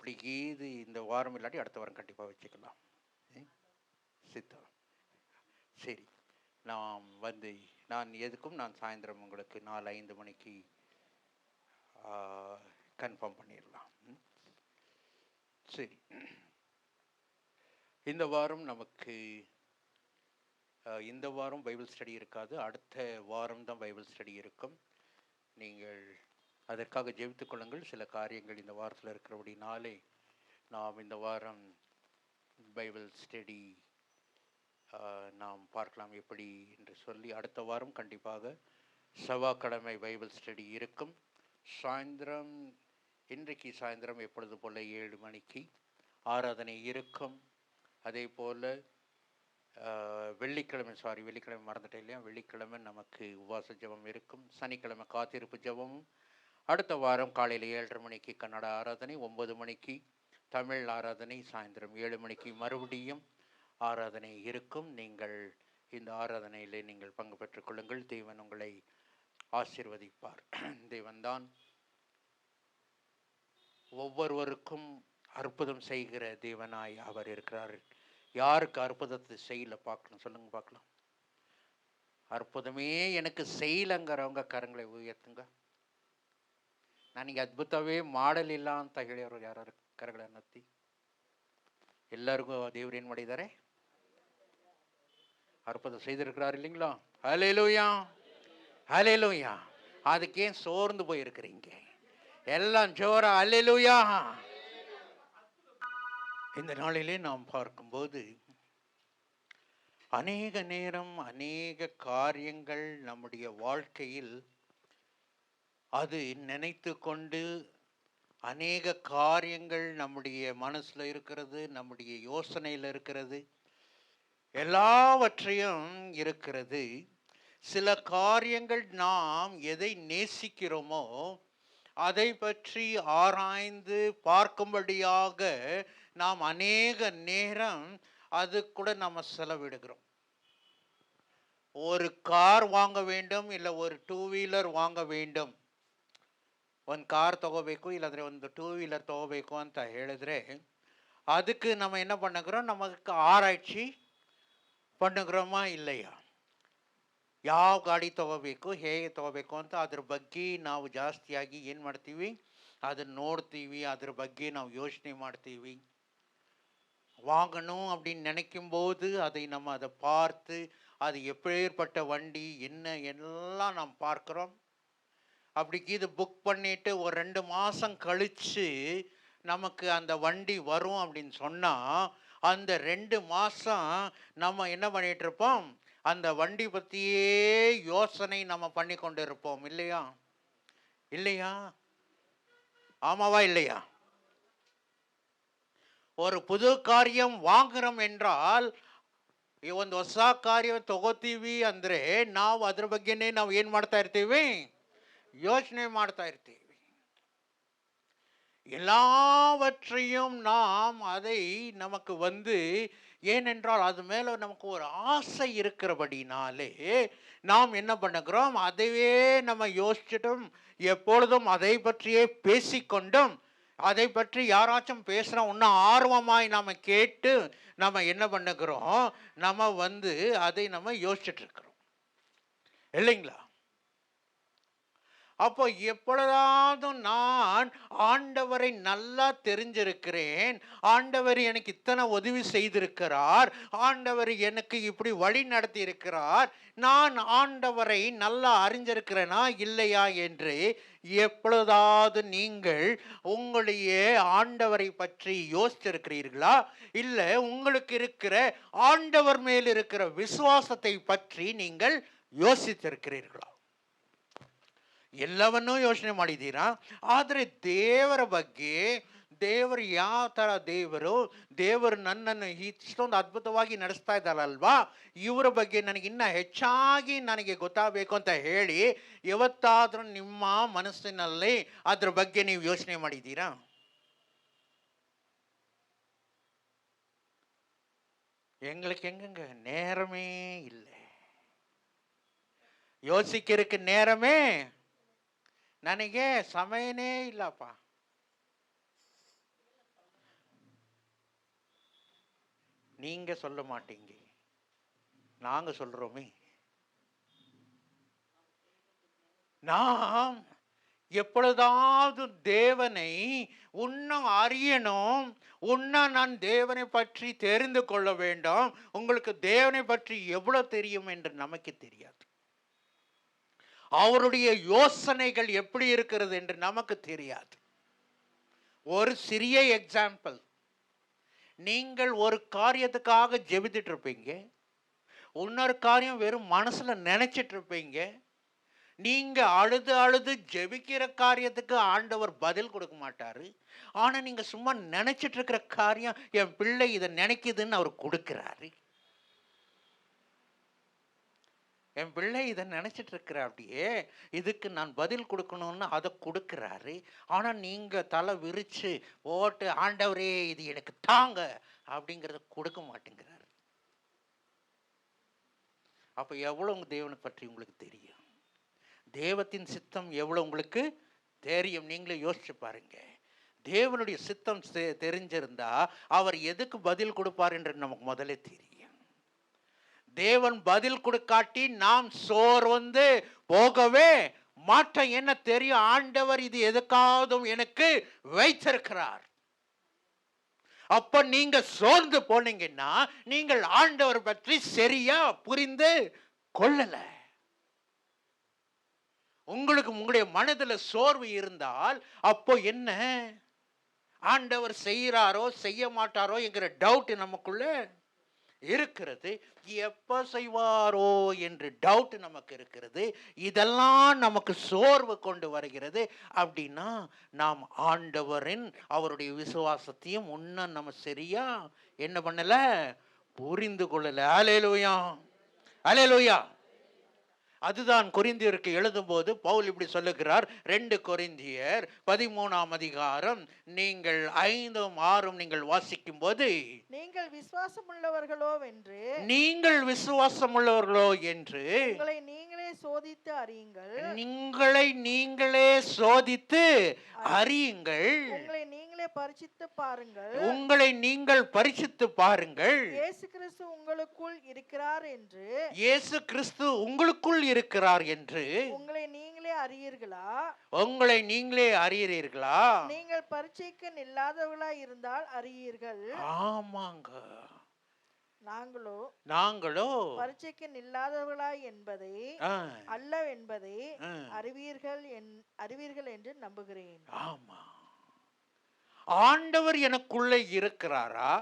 அப்படி இது இந்த வாரம் இல்லாட்டி அடுத்த வாரம் கண்டிப்பாக வச்சுக்கலாம். சித்தம். சரி, நான் எதுக்கும் சாயந்தரம் உங்களுக்கு 4-5 மணிக்கு கன்ஃபார்ம் பண்ணிடலாம். சரி, இந்த வாரம் பைபிள் ஸ்டடி இருக்காது. அடுத்த வாரம் தான் பைபிள் ஸ்டடி இருக்கும். நீங்கள் அதற்காக ஜெபித்துக் கொள்ளுங்கள். சில காரியங்கள் இந்த வாரத்தில் இருக்கிறபடினாலே நாம் இந்த வாரம் பைபிள் ஸ்டடி நாம் பார்க்கலாம் எப்படி என்று சொல்லி. அடுத்த வாரம் கண்டிப்பாக செவ்வாய்க்கிழமை பைபிள் ஸ்டடி இருக்கும். இன்றைக்கு சாயந்தரம் எப்பொழுது போல் 7 மணிக்கு ஆராதனை இருக்கும். அதே போல் வெள்ளிக்கிழமை மறந்துட்டேன் இல்லையா, வெள்ளிக்கிழமை நமக்கு உபவாச ஜெபம் இருக்கும். சனிக்கிழமை காத்திருப்பு ஜெபமும். அடுத்த வாரம் காலையில் 7:30 மணிக்கு கன்னட ஆராதனை, 9 மணிக்கு தமிழ் ஆராதனை, சாயந்தரம் 7 மணிக்கு மறுபடியும் ஆராதனை இருக்கும். நீங்கள் இந்த ஆராதனையிலே நீங்கள் பங்கு பெற்றுக் கொள்ளுங்கள். தேவன் உங்களை ஆசீர்வதிப்பார். தேவன்தான் ஒவ்வொருவருக்கும் அற்புதம் செய்கிற தேவனாய் அவர் இருக்கிறார். யாருக்கு அற்புதத்தை செய்யல பார்க்கணும் சொல்லுங்க பார்க்கலாம். அற்புதமே எனக்கு செய்யலங்கிறவங்க கரங்களை உயர்த்துங்க. ನನಗೆ ಅದ್ಭುತವೇ ಮಾಡಲಿಲ್ಲ ಅಂತ ಹೇಳಿಯವರು ಯಾರು ಕರಗಳನ್ನು ಎತ್ತಿ. ಎಲ್ಲರಿಗೂ ದೇವರು ಏನು ಮಾಡಿದ್ದಾರೆ? அற்புதம் செய்திருக்கிறார் இல்லைங்களா? ஹல்லேலூயா, ஹல்லேலூயா. அதுக்கேன் சோர்ந்து போயிருக்கிறீங்க? எல்லாம் ஜோரா ஹல்லேலூயா. இந்த நாளிலே நாம் பார்க்கும்போது அநேக நேரம் அநேக காரியங்கள் நம்முடைய வாழ்க்கையில் அது நினைத்து கொண்டு அநேக காரியங்கள் நம்முடைய மனசில் இருக்கிறது, நம்முடைய யோசனையில் இருக்கிறது, எல்லாவற்றையும் இருக்கிறது. சில காரியங்கள் நாம் எதை நேசிக்கிறோமோ அதை பற்றி ஆராய்ந்து பார்க்கும்படியாக நாம் அநேக நேரம் அது கூட நம்ம செலவிடுகிறோம். ஒரு கார் வாங்க வேண்டும், இல்லை ஒரு 2 வீலர் வாங்க வேண்டும். ಒಂದು ಕಾರ್ ತಗೋಬೇಕು, ಇಲ್ಲಾಂದರೆ ಒಂದು 2 ವೀಲರ್ ತಗೋಬೇಕು ಅಂತ ಹೇಳಿದ್ರೆ ಅದಕ್ಕೆ நம்ம என்ன பண்ணுகிறோம்? நமக்கு ஆராய்ச்சி பண்ணுகிறோமா இல்லையா? ಯಾವ ಗಾಡಿ ತಗೋಬೇಕು, ಹೇಗೆ ತಗೋಬೇಕು ಅಂತ ಅದ್ರ ಬಗ್ಗೆ ನಾವು ಜಾಸ್ತಿಯಾಗಿ ಏನು ಮಾಡ್ತೀವಿ? ಅದನ್ನು ನೋಡ್ತೀವಿ, ಅದ್ರ ಬಗ್ಗೆ ನಾವು ಯೋಚನೆ ಮಾಡ್ತೀವಿ. வாங்கணும் அப்படின்னு நினைக்கும்போது அதை பார்த்து அது எப்பேற்பட்ட வண்டி என்ன எல்லாம் நாம் பார்க்குறோம். அப்படிக்கு இது புக் பண்ணிட்டு ஒரு 2 மாதம் கழித்து நமக்கு அந்த வண்டி வரும் அப்படின்னு சொன்னால் அந்த 2 மாதம் நம்ம என்ன பண்ணிகிட்டு இருப்போம்? அந்த வண்டி பற்றியே யோசனை நம்ம பண்ணி கொண்டு இருப்போம். இல்லையா? இல்லையா? ஆமாவா இல்லையா? ஒரு புது காரியம் வாங்குறோம் என்றால் ಒಂದು ಹೊಸ ಕಾರ್ಯ ತಗೋತೀವಿ ಅಂದರೆ ನಾವು ಅದ್ರ ಬಗ್ಗೆನೇ ನಾವು ಏನು ಮಾಡ್ತಾ ಇರ್ತೀವಿ? ಯೋಚನೆ ಮಾಡ್ತಾ ಇರ್ತೀವಿ. எல்லாவற்றையும் நாம் அதை நமக்கு ஏனென்றால் அது மேலே நமக்கு ஒரு ஆசை இருக்கிறபடினாலே நாம் என்ன பண்ணுகிறோம்? அதையே நம்ம யோசிச்சுட்டும் எப்பொழுதும் அதை பற்றியே பேசிக்கொண்டும் அதை பற்றி யாராச்சும் பேசுகிற இன்னும் ஆர்வமாய் நாம் கேட்டு நம்ம என்ன பண்ணுகிறோம்? நம்ம அதை நம்ம யோசிச்சுட்டு இருக்கிறோம் இல்லைங்களா? அப்போ எப்பொழுதாவது நான் ஆண்டவரை நல்லா தெரிஞ்சிருக்கிறேன், ஆண்டவர் எனக்கு இத்தனை உதவி செய்திருக்கிறார், ஆண்டவர் எனக்கு இப்படி வழி நடத்தி இருக்கிறார், நான் ஆண்டவரை நல்லா அறிஞ்சிருக்கிறேனா இல்லையா என்று எப்பொழுதாவது நீங்கள் உங்களுடைய ஆண்டவரை பற்றி யோசிச்சிருக்கிறீர்களா? இல்லை உங்களுக்கு இருக்கிற ஆண்டவர் மேல் இருக்கிற விசுவாசத்தை பற்றி நீங்கள் யோசித்திருக்கிறீர்களா? ಎಲ್ಲವನ್ನೂ ಯೋಚನೆ ಮಾಡಿದ್ದೀರಾ? ಆದರೆ ದೇವರ ಬಗ್ಗೆ, ದೇವರು ಯಾವ ಥರ ದೇವರು ನನ್ನನ್ನು ಇಷ್ಟೊಂದು ಅದ್ಭುತವಾಗಿ ನಡೆಸ್ತಾ ಇದ್ದಾರಲ್ವಾ, ಇವರ ಬಗ್ಗೆ ನನಗಿನ್ನ ಹೆಚ್ಚಾಗಿ ನನಗೆ ಗೊತ್ತಾಗಬೇಕು ಅಂತ ಹೇಳಿ ಯಾವತ್ತಾದರೂ ನಿಮ್ಮ ಮನಸ್ಸಿನಲ್ಲಿ ಅದ್ರ ಬಗ್ಗೆ ನೀವು ಯೋಚನೆ ಮಾಡಿದ್ದೀರಾ? எங்களுக்கு எங்கங்க நேரமே இல்லை, யோசிக்கிறதுக்கு நேரமே ನನಗೆ ಸಮಯನೇ ಇಲ್ಲಪ್ಪ. நீங்க சொல்ல மாட்டீங்க, நாங்க சொல்றோமே. நாம் எப்பொழுதாவது தேவனை இன்னும் அறியணும், இன்னும் நான் தேவனை பற்றி தெரிந்து கொள்ள வேண்டும். உங்களுக்கு தேவனை பற்றி எவ்வளவு தெரியும் என்று நமக்கு தெரியாது. அவருடைய யோசனைகள் எப்படி இருக்கிறது என்று நமக்கு தெரியாது. ஒரு சிறிய எக்ஸாம்பிள், நீங்கள் ஒரு காரியத்துக்காக ஜெபித்துட்டு இருப்பீங்க, இன்னொரு காரியம் வெறும் மனசுல நினைச்சிட்டு இருப்பீங்க. நீங்க அழுது அழுது ஜெபிக்கிற காரியத்துக்கு ஆண்டவர் பதில் கொடுக்க மாட்டாரு. ஆனா நீங்க சும்மா நினைச்சிட்டு இருக்கிற காரியம், என் பிள்ளை இதை நினைக்குதுன்னு அவர் கொடுக்கிறாரு. என் பிள்ளை இதை நினைச்சிட்டு இருக்கிற, அப்படியே இதுக்கு நான் பதில் கொடுக்கணும்னு அதை கொடுக்கிறாரு. ஆனா நீங்க தலை விரிச்சு ஓட்டு, ஆண்டவரே இது எனக்கு தாங்க அப்படிங்கிறத கொடுக்க மாட்டேங்கிறாரு. அப்ப எவ்வளவு தேவனை பற்றி உங்களுக்கு தெரியும்? தேவத்தின் சித்தம் எவ்வளவு உங்களுக்கு தெரியும்? நீங்களே யோசிச்சு பாருங்க. தேவனுடைய சித்தம் தெரிஞ்சிருந்தா அவர் எதுக்கு பதில் கொடுப்பார் என்று நமக்கு முதல்ல தெரியும். தேவன் பதில் கொடுக்காட்டி நாம் சோர்ந்து போகவே மாட்டோம். என்ன தெரியும்? ஆண்டவர் இது எதுக்காவது எனக்கு வைத்திருக்கிறார். அப்ப நீங்க சோர்ந்து போனீங்கன்னா நீங்கள் ஆண்டவர் பற்றி சரியா புரிந்து கொள்ளல. உங்களுக்கு உங்களுடைய மனதில் சோர்வு இருந்தால் அப்போ என்ன, ஆண்டவர் செய்கிறாரோ செய்ய மாட்டாரோ என்கிற டவுட் நமக்குள்ள இருக்கிறது. எப்ப செய்வாரோ என்று டவுட் நமக்கு இருக்கிறது. இதெல்லாம் நமக்கு சோர்வு கொண்டு வருகிறது. அப்படின்னா நாம் ஆண்டவரின் அவருடைய விசுவாசத்தையும் இன்னும் நம்ம சரியா என்ன பண்ணல, புரிந்து கொள்ளல. அல்லேலூயா, அல்லேலூயா. அதுதான் கொரிந்தியருக்கு எழுதும்போது பவுல் இப்படி சொல்லுகிறார். 2 கொரிந்தியர் 13ஆம் அதிகாரம் நீங்கள் 5ம் 6ம் நீங்கள் வாசிக்கும் போது, நீங்கள் விசுவாசம் உள்ளவர்களோ என்று உங்களை நீங்களே சோதித்து அறியுங்கள், உங்களை நீங்களே சோதித்து அறியுங்கள், உங்களை நீங்களே பரிசித்து பாருங்கள், உங்களை நீங்கள் பரிசித்து பாருங்கள், இயேசு கிறிஸ்து உங்களுக்குள் இருக்கிறார் என்று, இயேசு கிறிஸ்து உங்களுக்குள் இருக்கிறார் என்று உங்களை நீங்களே அறியீர்களா? உங்களை நீங்களே அறியீர்களா? நீங்கள் பரீட்சைக்கு நில்லாதவர்களாய் இருந்தால் அறியீர்கள். ஆமாங்க, நாங்களோ பரீட்சைக்கு நில்லாதவர்களாய் என்பதை அல்ல என்பதை அறிவீர்கள் என்று நம்புகிறேன். ஆமா, ஆண்டவர் எனக்குள்ளே இருக்கிறாரா?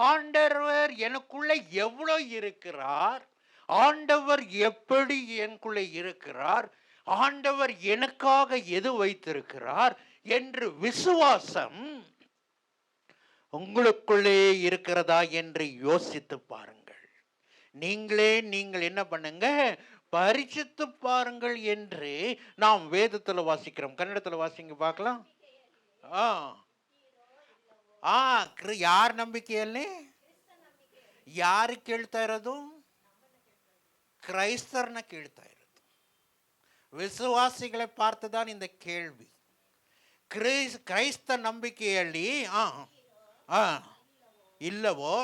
ஆண்டவர் எனக்குள்ளே எவ்வளவு இருக்கிறார்? ஆண்டவர் எப்படி எனக்குள்ளே இருக்கிறார்? ஆண்டவர் எனக்காக எது வைத்திருக்கிறார் என்று விசுவாசம் உங்களுக்குள்ளே இருக்கிறதா என்று யோசித்து பாருங்கள். நீங்கள் என்ன பண்ணுங்க, பரிசித்து பாருங்கள் என்று நாம் வேதத்தில் வாசிக்கிறோம். கன்னடத்தில் வாசிங்க பார்க்கலாம். ಯಾರ ನಂಬಿಕೆಯಲ್ಲಿ ಯಾರು ಕೇಳ್ತಾ ಇರೋದು? ಕ್ರೈಸ್ತರನ್ನ ಕೇಳ್ತಾ ಇರೋದು. ವಿಶ್ವಾಸಿಗಳೇ பார்த்ததான் இந்த கேள்வி. ಕ್ರೈಸ್ತ ನಂಬಿಕೆಯಲ್ಲಿ ಇಲ್ಲವೋ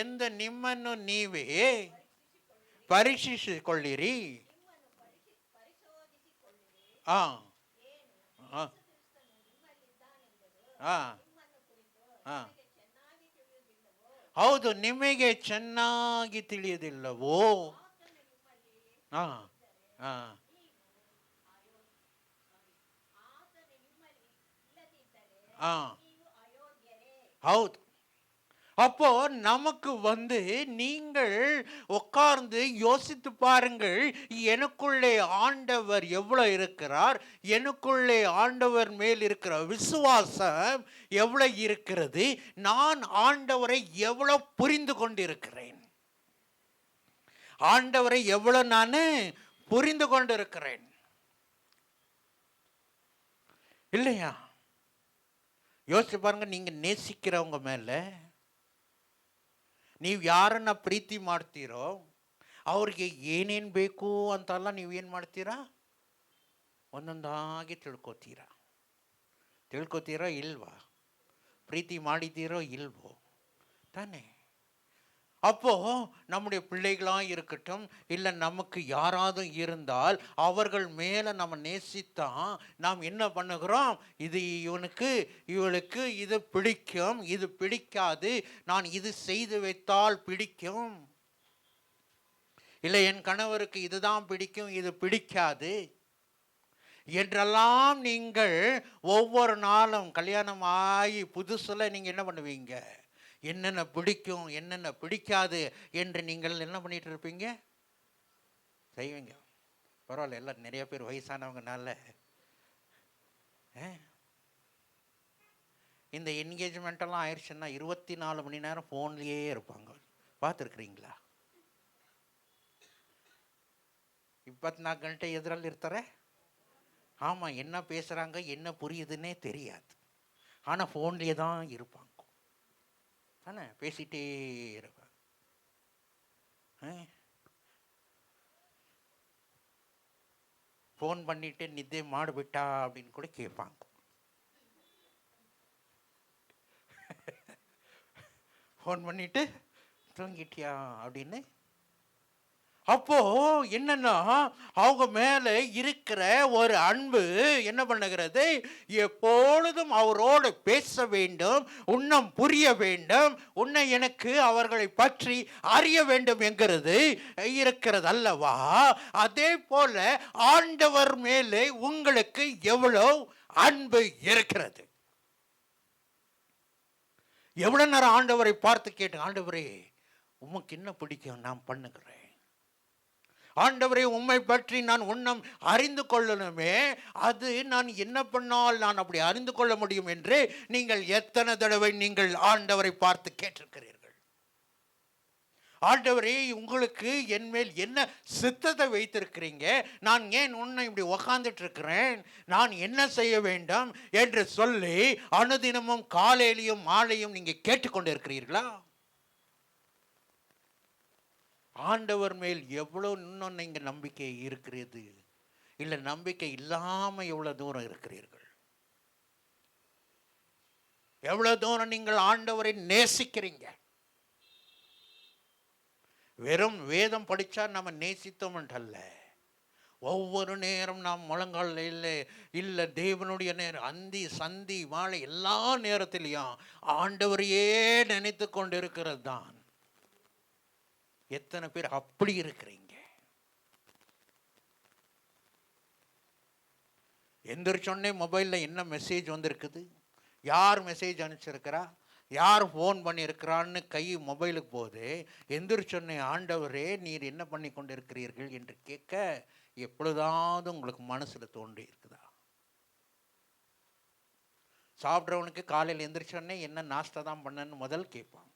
ಎಂದು ನಿಮ್ಮನ್ನು ನೀವೇ ಪರೀಕ್ಷಿಸಿಕೊಳ್ಳಿರಿ. ಹೌದು, ನಿಮಗೆ ಚೆನ್ನಾಗಿ ತಿಳಿಯುವುದಿಲ್ಲವೋ? ಹೌದು. அப்போ நமக்கு நீங்கள் உட்கார்ந்து யோசித்து பாருங்கள், எனக்குள்ளே ஆண்டவர் எவ்வளவு இருக்கிறார், எனக்குள்ளே ஆண்டவர் மேல் இருக்கிற விசுவாசம் எவ்வளவு இருக்கிறது, நான் ஆண்டவரை எவ்வளவு புரிந்து கொண்டிருக்கிறேன், ஆண்டவரை எவ்வளவு நான் புரிந்து கொண்டிருக்கிறேன் இல்லையா? யோசிச்சு பாருங்க. நீங்க நேசிக்கிறவங்க மேல ನೀವು ಯಾರನ್ನ ಪ್ರೀತಿ ಮಾಡ್ತೀರೋ ಅವ್ರಿಗೆ ಏನೇನು ಬೇಕು ಅಂತೆಲ್ಲ ನೀವೇನು ಮಾಡ್ತೀರಾ? ಒಂದೊಂದಾಗಿ ತಿಳ್ಕೊತೀರಾ ಇಲ್ವಾ? ಪ್ರೀತಿ ಮಾಡಿದ್ದೀರೋ ಇಲ್ವೋ? தானே? அப்போ நம்முடைய பிள்ளைகளாக இருக்கட்டும், இல்லை நமக்கு யாராவது இருந்தால் அவர்கள் மேலே நம்ம நேசித்தான் நாம் என்ன பண்ணுகிறோம், இது இவளுக்கு இது பிடிக்கும், இது பிடிக்காது, நான் இது செய்து வைத்தால் பிடிக்கும், இல்லை என் கணவருக்கு இதுதான் பிடிக்கும், இது பிடிக்காது என்றெல்லாம் நீங்கள் ஒவ்வொரு நாளும் கல்யாணம் ஆகி புதுசில் நீங்கள் என்ன பண்ணுவீங்க, என்னென்ன பிடிக்கும் என்னென்ன பிடிக்காது என்று நீங்கள் என்ன பண்ணிட்டு இருப்பீங்க, செய்வீங்க. பரவாயில்ல, எல்லாம் நிறைய பேர் வயசானவங்கனால இந்த என்கேஜ்மெண்ட்டெல்லாம் ஆயிடுச்சுன்னா 24 மணி நேரம் ஃபோன்லேயே இருப்பாங்க. பார்த்துருக்குறீங்களா? 24 ಗಂಟೆ ಎದುರಲ್ಲಿ ಇರ್ತಾರೆ. ஆமாம், என்ன பேசுகிறாங்க என்ன புரியுதுன்னே தெரியாது, ஆனால் ஃபோன்லேயே தான் இருப்பாங்க தானே, பேசிகிட்டே இருப்பாங்க. ஃபோன் பண்ணிட்டு நித்தே மாடுபிட்டா அப்படின்னு கூட கேட்பாங்க. ஃபோன் பண்ணிட்டு தூங்கிட்டியா அப்படின்னு. அப்போ என்னன்னா அவங்க மேல இருக்கிற ஒரு அன்பு என்ன பண்ணுகிறது, எப்பொழுதும் அவரோடு பேச வேண்டும், உன்னம் புரிய வேண்டும், உன்னை எனக்கு அவர்களை பற்றி அறிய வேண்டும் என்கிறது இருக்கிறது அல்லவா? அதே போல ஆண்டவர் மேலே உங்களுக்கு எவ்வளவு அன்பு இருக்கிறது. எவ்வளவு நேரம் ஆண்டவரை பார்த்து கேட்டு, ஆண்டவரே உமக்கு என்ன பிடிக்கும் நான் பண்ணுகிறேன், ஆண்டவரே உம்மை பற்றி நான் உன்னம் அறிந்து கொள்ளணுமே, அது நான் என்ன பண்ணால் நான் அப்படி அறிந்து கொள்ள முடியும் என்று நீங்கள் எத்தனை தடவை நீங்கள் ஆண்டவரை பார்த்து கேட்டிருக்கிறீர்கள்? ஆண்டவரே உங்களுக்கு என்மேல் என்ன சித்தத்தை வைத்திருக்கிறீங்க, நான் ஏன் உன்னை இப்படி உக்காந்துட்டு இருக்கிறேன், நான் என்ன செய்ய வேண்டும் என்று சொல்லி அனுதினமும் காலையிலையும் மாலையும் நீங்க கேட்டுக்கொண்டு இருக்கிறீர்களா? ஆண்டவர் மேல் எவ்வளோ இன்னும் நீங்கள் நம்பிக்கை இருக்கிறது, இல்லை நம்பிக்கை இல்லாமல் எவ்வளோ தூரம் இருக்கிறீர்கள்? எவ்வளோ தூரம் நீங்கள் ஆண்டவரை நேசிக்கிறீங்க? வெறும் வேதம் படித்தா நம்ம நேசித்தோம் அல்ல, ஒவ்வொரு நேரம் நாம் முழங்கால் இல்லை தேவனுடைய நேரம் அந்தி சந்தி மாலை எல்லா நேரத்திலையும் ஆண்டவரையே நினைத்து கொண்டு இருக்கிறது தான். எத்தனை பேர் அப்படி இருக்கிறீங்க? எந்திரிச்சோடனே மொபைலில் என்ன மெசேஜ் வந்திருக்குது, யார் மெசேஜ் அனுப்பிச்சிருக்கிறா, யார் ஃபோன் பண்ணியிருக்கிறான்னு கை மொபைலுக்கு போது எந்திரிச்சோடனே ஆண்டவரே நீர் என்ன பண்ணி கொண்டு இருக்கிறீர்கள் என்று கேட்க எப்பொழுதாவது உங்களுக்கு மனசில் தோன்றி இருக்குதா? சாப்பிட்றவனுக்கு காலையில் எந்திரிச்சோடனே என்ன நாஸ்தா தான் பண்ணன்னு முதல் கேட்பான்.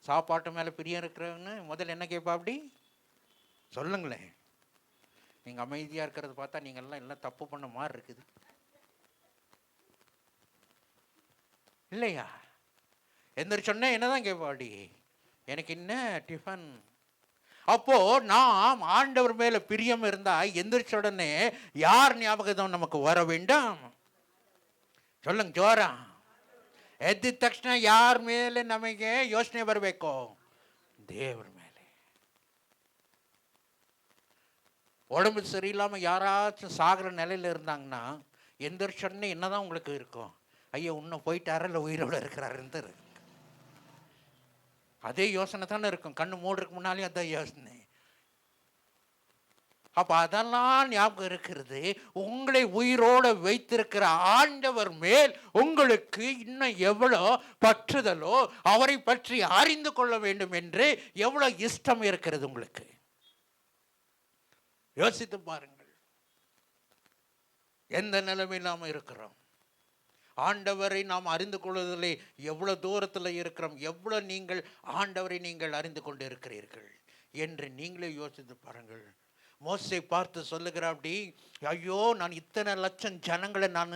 சாப்பாட்டு மேலே பிரியம் இருக்கிறவன்னு முதல்ல என்ன கேட்பா? அப்படி சொல்லுங்களேன். நீங்கள் அமைதியாக இருக்கிறத பார்த்தா நீங்கள்லாம் எல்லாம் தப்பு பண்ண மாதிரி இருக்குது இல்லையா? எந்திரிச்சோன்னே என்னதான் கேட்பா? அப்படி எனக்கு என்ன டிஃபன்? அப்போ நாம் ஆண்டவர் மேல பிரியம் இருந்தா எந்திரிச்ச உடனே யார் ஞாபகம் நமக்கு வர வேண்டும்? சொல்லுங்க ஜோரா. ಎದ್ದಿದ ತಕ್ಷಣ ಯಾರ ಮೇಲೆ ನಮಗೆ ಯೋಚನೆ ಬರಬೇಕು? ದೇವರ ಮೇಲೆ. உடம்பு சரியில்லாமல் யாராச்சும் சாகிற நிலையில் இருந்தாங்கன்னா எந்திரிச்சோடனே என்னதான் உங்களுக்கு இருக்கும்? ஐயோ இன்னும் போயிட்டாரா இல்லை உயிரோடு இருக்கிறாருன்னு இருக்கு. அதே யோசனை தானே இருக்கும். கண்ணு மூடுறதுக்கு முன்னாலே அதான் யோசனை. அப்போ அதெல்லாம் ஞாபகம் இருக்கிறது. உங்களை உயிரோடு வைத்திருக்கிற ஆண்டவர் மேல் உங்களுக்கு இன்னும் எவ்வளோ பற்றுதலோ, அவரை பற்றி அறிந்து கொள்ள வேண்டும் என்று எவ்வளோ இஷ்டம் இருக்கிறது உங்களுக்கு. யோசித்து பாருங்கள், எந்த நிலைமையில் நாம் இருக்கிறோம், ஆண்டவரை நாம் அறிந்து கொள்வதிலே எவ்வளோ தூரத்தில் இருக்கிறோம், எவ்வளோ நீங்கள் ஆண்டவரை நீங்கள் அறிந்து கொண்டு இருக்கிறீர்கள் என்று நீங்களே யோசித்து பாருங்கள். மோசே பார்த்து சொல்லுகிற, அப்படி ஐயோ நான் இத்தனை லட்சம் ஜனங்களை நான்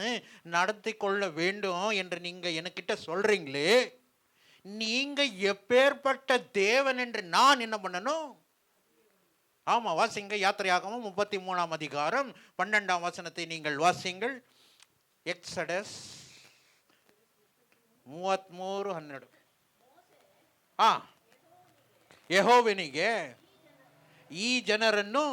நடத்தி கொள்ள வேண்டும் என்று நீங்கள் என்கிட்ட சொல்றீங்களே, நீங்க எப்பேற்பட்ட தேவன் என்று நான் என்ன பண்ணணும்? ஆமா, வாசிங்க. யாத்திரையாகமம் 33ஆம் அதிகாரம் 12ஆம் வசனத்தை நீங்கள் வாசிங்கள். எக்ஸடஸ் 33:12. ಯೆಹೋವನಿಗೆ ಈ ಜನರನ್ನು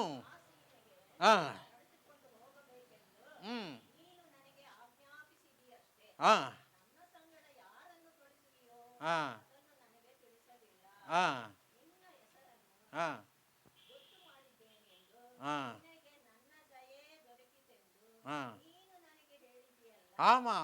ஆமா.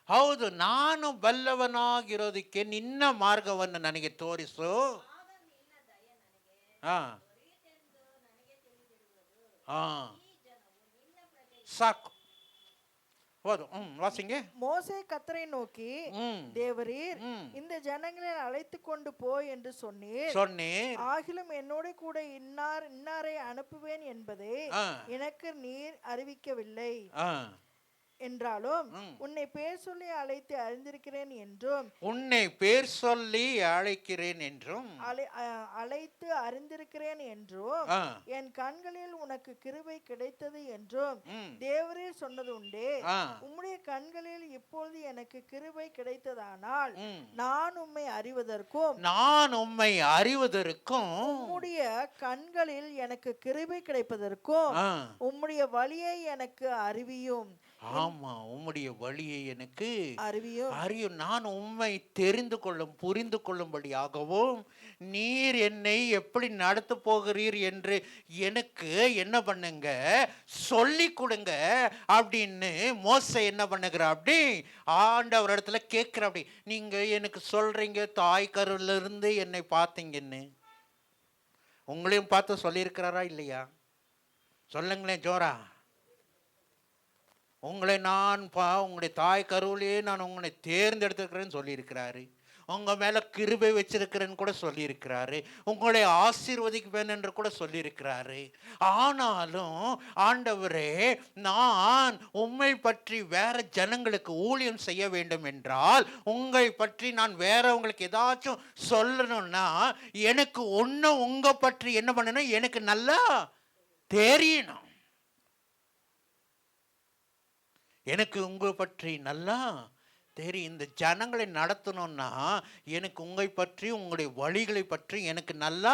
ಹೌದು, ನಾನು ಬಲ್ಲವನಾಗಿರೋದಕ್ಕೆ ನಿನ್ನ ಮಾರ್ಗವನ್ನು ನನಗೆ ತೋರಿಸು. ಸಾಕು, போதும். வாசிங்க. மோசே கர்த்தரை நோக்கி, தேவரீர் இந்த ஜனங்களை அழைத்து கொண்டு போய் என்று சொன்னீர். ஆகிலும் என்னோட கூட இன்னாரை அனுப்புவேன் என்பதை எனக்கு நீர் அறிவிக்கவில்லை என்றாலும் உன்னை பேர் சொல்லி அழைத்து அறிந்திருக்கிறேன் என்றும் அழைத்து அறிந்திருக்கிறேன் என்றும் என் கண்களில் உனக்கு கிருபை கிடைத்தது என்றும் தேவரீர் சொன்னது உண்டே. உம்முடைய கண்களில் இப்பொழுது எனக்கு கிருபை கிடைத்ததானால் நான் உம்மை அறிவதற்கும் உம்முடைய கண்களில் எனக்கு கிருபை கிடைப்பதற்கும் உம்முடைய வழியை எனக்கு அறிவியும். ஆமா, உம்முடைய வழியை எனக்கு அறியும். நான் உம்மை தெரிந்து புரிந்து கொள்ளும்படியாகவும் நீர் என்னை எப்படி நடத்த போகிறீர் என்று எனக்கு என்ன பண்ணுங்க, சொல்லி கொடுங்க அப்படின்னு மோசே என்ன பண்ணுகிற அப்படி ஆண்டவர் இடத்துல கேட்கிற. அப்படி நீங்க எனக்கு சொல்றீங்க தாய் கருவில இருந்து என்னை பார்த்தீங்கன்னு, உங்களையும் பார்த்து சொல்லியிருக்கிறாரா இல்லையா? சொல்லுங்களேன் ஜோரா. உங்களை உங்களுடைய தாய் கருவிலேயே நான் உங்களை தேர்ந்தெடுத்திருக்கிறேன்னு சொல்லியிருக்கிறாரு. உங்க மேல கிருபை வச்சிருக்கிறேன்னு கூட சொல்லியிருக்கிறாரு. உங்களை ஆசீர்வதிப்பேன் என்று கூட சொல்லியிருக்கிறாரு. ஆனாலும் ஆண்டவரே, நான் உம்மை பற்றி வேற ஜனங்களுக்கு ஊழியம் செய்ய வேண்டும் என்றால், உங்களை பற்றி நான் வேறவங்களுக்கு ஏதாச்சும் சொல்லணும்னா எனக்கு ஒன்று உங்க பற்றி என்ன பண்ணணும், எனக்கு நல்லா தெரியணும். எனக்கு உங்களை பற்றி நல்லா தெரியும். இந்த ஜனங்களை நடத்தணும்னா எனக்கு உங்களை பற்றி உங்களுடைய வழிகளை பற்றி எனக்கு நல்லா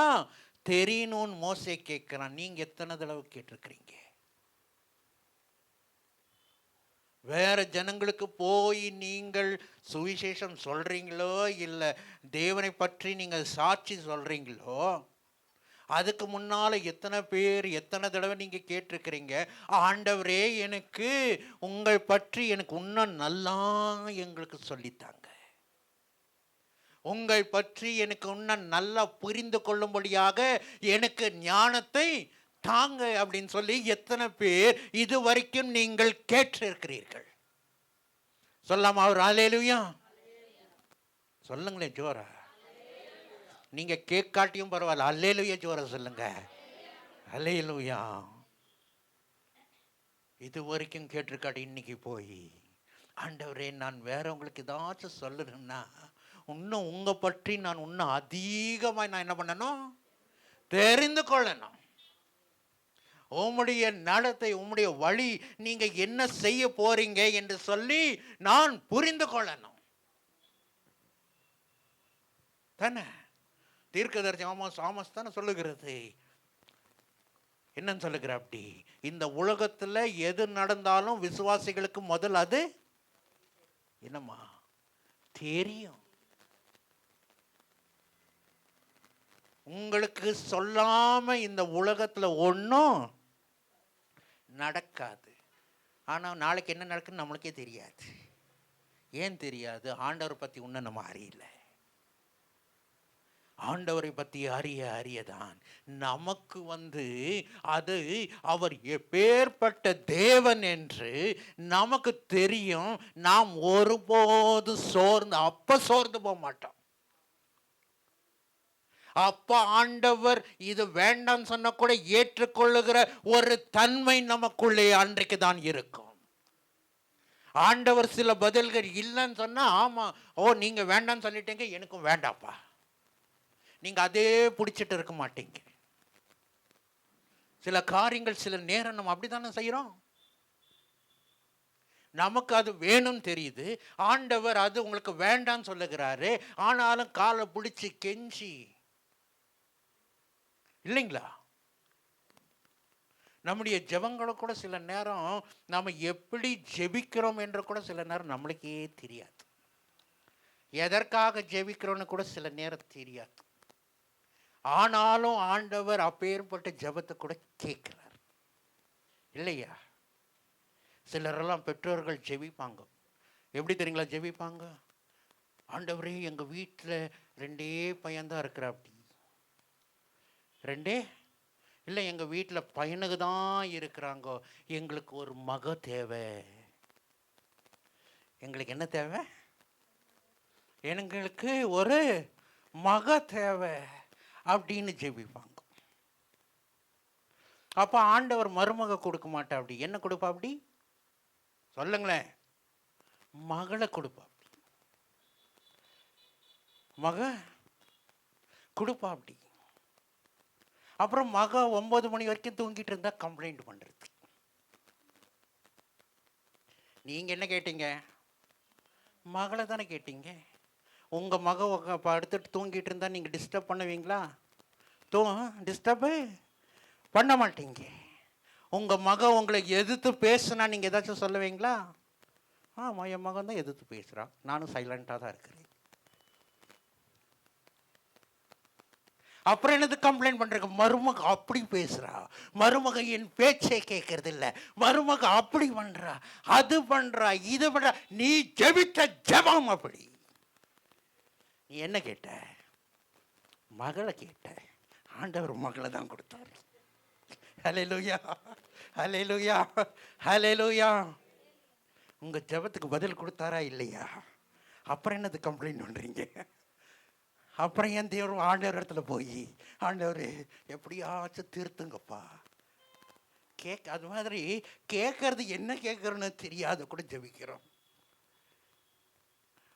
தெரியணும்னு மோசே கேட்கிறான். நீங்க எத்தனை தடவை கேட்டிருக்கிறீங்க? வேற ஜனங்களுக்கு போய் நீங்கள் சுவிசேஷம் சொல்றீங்களோ இல்லை தேவனை பற்றி நீங்கள் சாட்சி சொல்றீங்களோ, அதுக்கு முன்னால எத்தனை பேர் எத்தனை தடவை நீங்க கேட்டிருக்கிறீங்க, ஆண்டவரே எனக்கு உங்களை பற்றி எனக்கு இன்னும் நல்லா எங்களுக்கு சொல்லித்தாங்க, உங்களை பற்றி எனக்கு இன்னும் நல்லா புரிந்து கொள்ளும்படியாக எனக்கு ஞானத்தை தாங்க அப்படின்னு சொல்லி எத்தனை பேர் இது வரைக்கும் நீங்கள் கேட்டிருக்கிறீர்கள்? சொல்லாமா அவர் அல்லேலூயா சொல்லுங்களேன் ஜோரா. நீங்க கேட்காட்டியும் பரவாயில்ல, அல்லேலூயா ஜோர சொல்லுங்க. அல்லேலூயா. இது வரைக்கும் கேட்டிருக்காடி, இன்னைக்கு போய் ஆண்டவரே நான் வேறவங்களுக்கு ஏதாச்சும் சொல்லணும்னா இன்னும் உங்க பற்றி நான் இன்னும் அதிகமாக நான் என்ன பண்ணணும், தெரிந்து கொள்ளணும். உம்முடைய நடத்தை, உம்முடைய வழி, நீங்க என்ன செய்ய போறீங்க என்று சொல்லி நான் புரிந்து கொள்ளணும் தானே. தீர்க்கதரிசி ஆமோஸ் தானே சொல்லுகிறது. என்னன்னு சொல்லுகிற அப்படி, இந்த உலகத்துல எது நடந்தாலும் விசுவாசிகளுக்கு முதல் அது என்னம்மா தெரியும். உங்களுக்கு சொல்லாம இந்த உலகத்துல ஒன்றும் நடக்காது. ஆனா நாளைக்கு என்ன நடக்குன்னு நம்மளுக்கே தெரியாது. ஏன் தெரியாது? ஆண்டவரை பத்தி இன்னும் நம்ம அறியல. ஆண்டவரை பற்றி அறியதான் நமக்கு அது அவர் எப்பேற்பட்ட தேவன் என்று நமக்கு தெரியும். நாம் ஒருபோது சோர்ந்து போக மாட்டோம். அப்ப ஆண்டவர் இது வேண்டாம் சொன்ன கூட ஏற்றுக்கொள்ளுகிற ஒரு தன்மை நமக்குள்ளே அன்றைக்கு தான் இருக்கும். ஆண்டவர் சில பதில்கள் இல்லைன்னு சொன்னா, ஆமா நீங்க வேண்டாம்னு சொல்லிட்டீங்க, எனக்கும் வேண்டாப்பா, நீங்க அதே பிடிச்சிட்டு இருக்க மாட்டீங்க. சில காரியங்கள் சில நேரம் நம்ம அப்படித்தானே செய்யறோம். நமக்கு அது வேணும்னு தெரியுது, ஆண்டவர் அது உங்களுக்கு வேண்டாம்னு சொல்லுகிறாரு. ஆனாலும் காலை பிடிச்சி கெஞ்சி, இல்லைங்களா? நம்முடைய ஜெபங்களை கூட சில நேரம் நாம் எப்படி ஜெபிக்கிறோம் என்று கூட சில நேரம் நம்மளுக்கே தெரியாது. எதற்காக ஜெபிக்கிறோன்னு கூட சில நேரம் தெரியாது. ஆனாலும் ஆண்டவர் அப்பேற்பட்ட ஜெபத்தை கூட கேட்கிறார், இல்லையா? சிலரெல்லாம் பெற்றோர்கள் ஜெபிப்பாங்க. எப்படி தெரியுங்களா ஜெபிப்பாங்க? ஆண்டவரே, எங்கள் வீட்டில் 2 பையன்தான் இருக்கிற, அப்படி 2 இல்லை, எங்கள் வீட்டில் பையனுக்கு தான் இருக்கிறாங்க, எங்களுக்கு ஒரு மக தேவை. எங்களுக்கு என்ன தேவை? எங்களுக்கு ஒரு மக தேவை அப்படின்னு ஜெபிப்பாங்க. அப்போ ஆண்டவர் மருமக கொடுக்க மாட்டா, அப்படி என்ன கொடுப்பா? அப்படி சொல்லுங்களேன். மகளை கொடுப்பா, அப்படி மக கொடுப்பா அப்படி. அப்புறம் மக 9 மணி வரைக்கும் தூங்கிட்டு இருந்தா கம்ப்ளைண்ட் பண்றது. நீங்க என்ன கேட்டீங்க? மகளை தானே கேட்டீங்க. உங்க மக படுத்துட்டு தூங்கிட்டு இருந்தா நீங்க டிஸ்டர்ப் பண்ணுவீங்களா? டிஸ்டர்பு பண்ண மாட்டீங்க. உங்க மக உங்களை எதிர்த்து பேசுனா நீங்க ஏதாச்சும் சொல்லுவீங்களா? ஆமாம், என் மகன் தான் எதிர்த்து பேசுறான், நானும் சைலண்டாக தான் இருக்கிறேன். அப்புறம் என்னது கம்ப்ளைண்ட் பண்றீங்க? மருமக அப்படி பேசுறா, மருமக என் பேச்சை கேட்கறது இல்லை, மருமக அப்படி பண்றா, அது பண்றா, இது பண்றா. நீ ஜெபித்த ஜெபம் அப்படி. நீ என்ன கேட்ட? மகளை கேட்ட. ஆண்டவர் மகளை தான் கொடுத்தாரு. ஹல்லேலூயா, ஹல்லேலூயா, ஹல்லேலூயா. உங்க ஜெபத்துக்கு பதில் கொடுத்தாரா இல்லையா? அப்புறம் என்னது கம்ப்ளைண்ட் பண்றீங்க? அப்புறம் என் தேவன் ஆண்டவர் இடத்துல போய், ஆண்டவர் எப்படியாச்சும் திருத்துங்கப்பா அது மாதிரி கேட்கறது என்ன கேட்கறன்னு தெரியாத கூட ஜெபிக்கிறோம்.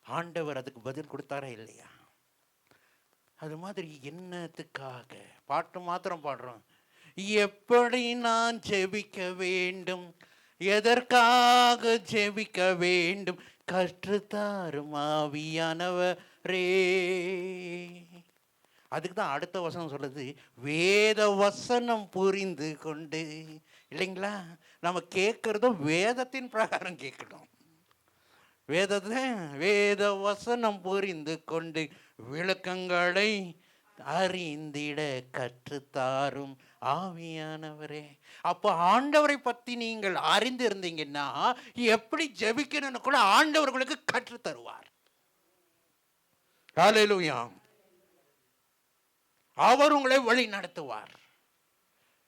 ஆண்டவர் அதுக்கு பதில் கொடுத்தாரா இல்லையா? அது மாதிரி என்னத்துக்காக பாட்டு மாத்திரம் பாடுறோம். எப்படி நான் ஜெபிக்க வேண்டும், எதற்காக ஜெபிக்க வேண்டும், கற்றுத்தாரும் ஆவியானவரே. அதுக்கு தான் அடுத்த வசனம் சொல்லுது, வேத வசனம் புரிந்து கொண்டு. இல்லைங்களா? நம்ம கேட்கறதும் வேதத்தின் பிரகாரம் கேட்கணும். வேத வசனம் புரிந்து கொண்டு விளக்கங்களை அறிந்திட கற்றுத்தாரும் ஆவியானவரே. அப்போ ஆண்டவரை பற்றி நீங்கள் அறிந்து இருந்தீங்கன்னா எப்படி ஜெபிக்கணும்னு கூட ஆண்டவர்களுக்கு கற்று தருவார். ஹல்லேலூயா. அவர் உங்களை வழி நடத்துவார்.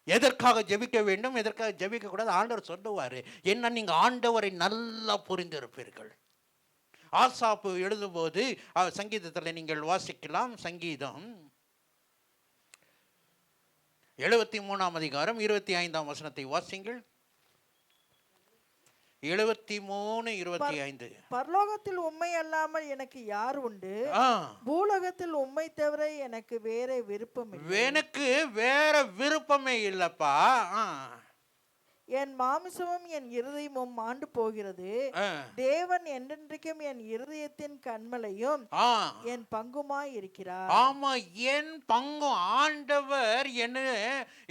எதற்காக ஜெபிக்க வேண்டும், எதற்காக ஜெபிக்க கூடாது ஆண்டவர் சொல்லுவார். என்ன, நீங்க ஆண்டவரை நல்லா புரிந்து இருப்பீர்கள். ஆசாப்பு எழுதும்போது சங்கீதத்தில் நீங்கள் வாசிக்கலாம். சங்கீதம் 73 அதிகாரம் 25 வசனத்தை வாசிங்கள். 73:25. பரலோகத்தில் உம்மை அல்லாமல் எனக்கு யார் உண்டு, பூலோகத்தில் உம்மை தவிர எனக்கு வேற விருப்பம் இல்லை. எனக்கு வேற விருப்பமே இல்லப்பா. என் மாமிசமும் என் இருதயமும் மாண்டு போகிறது, தேவன் என்றென்றைக்கும் என் இருதயத்தின் கண்மலையும் என் பங்குமாய் இருக்கிறார். ஆமா, என் பங்கும். ஆண்டவர்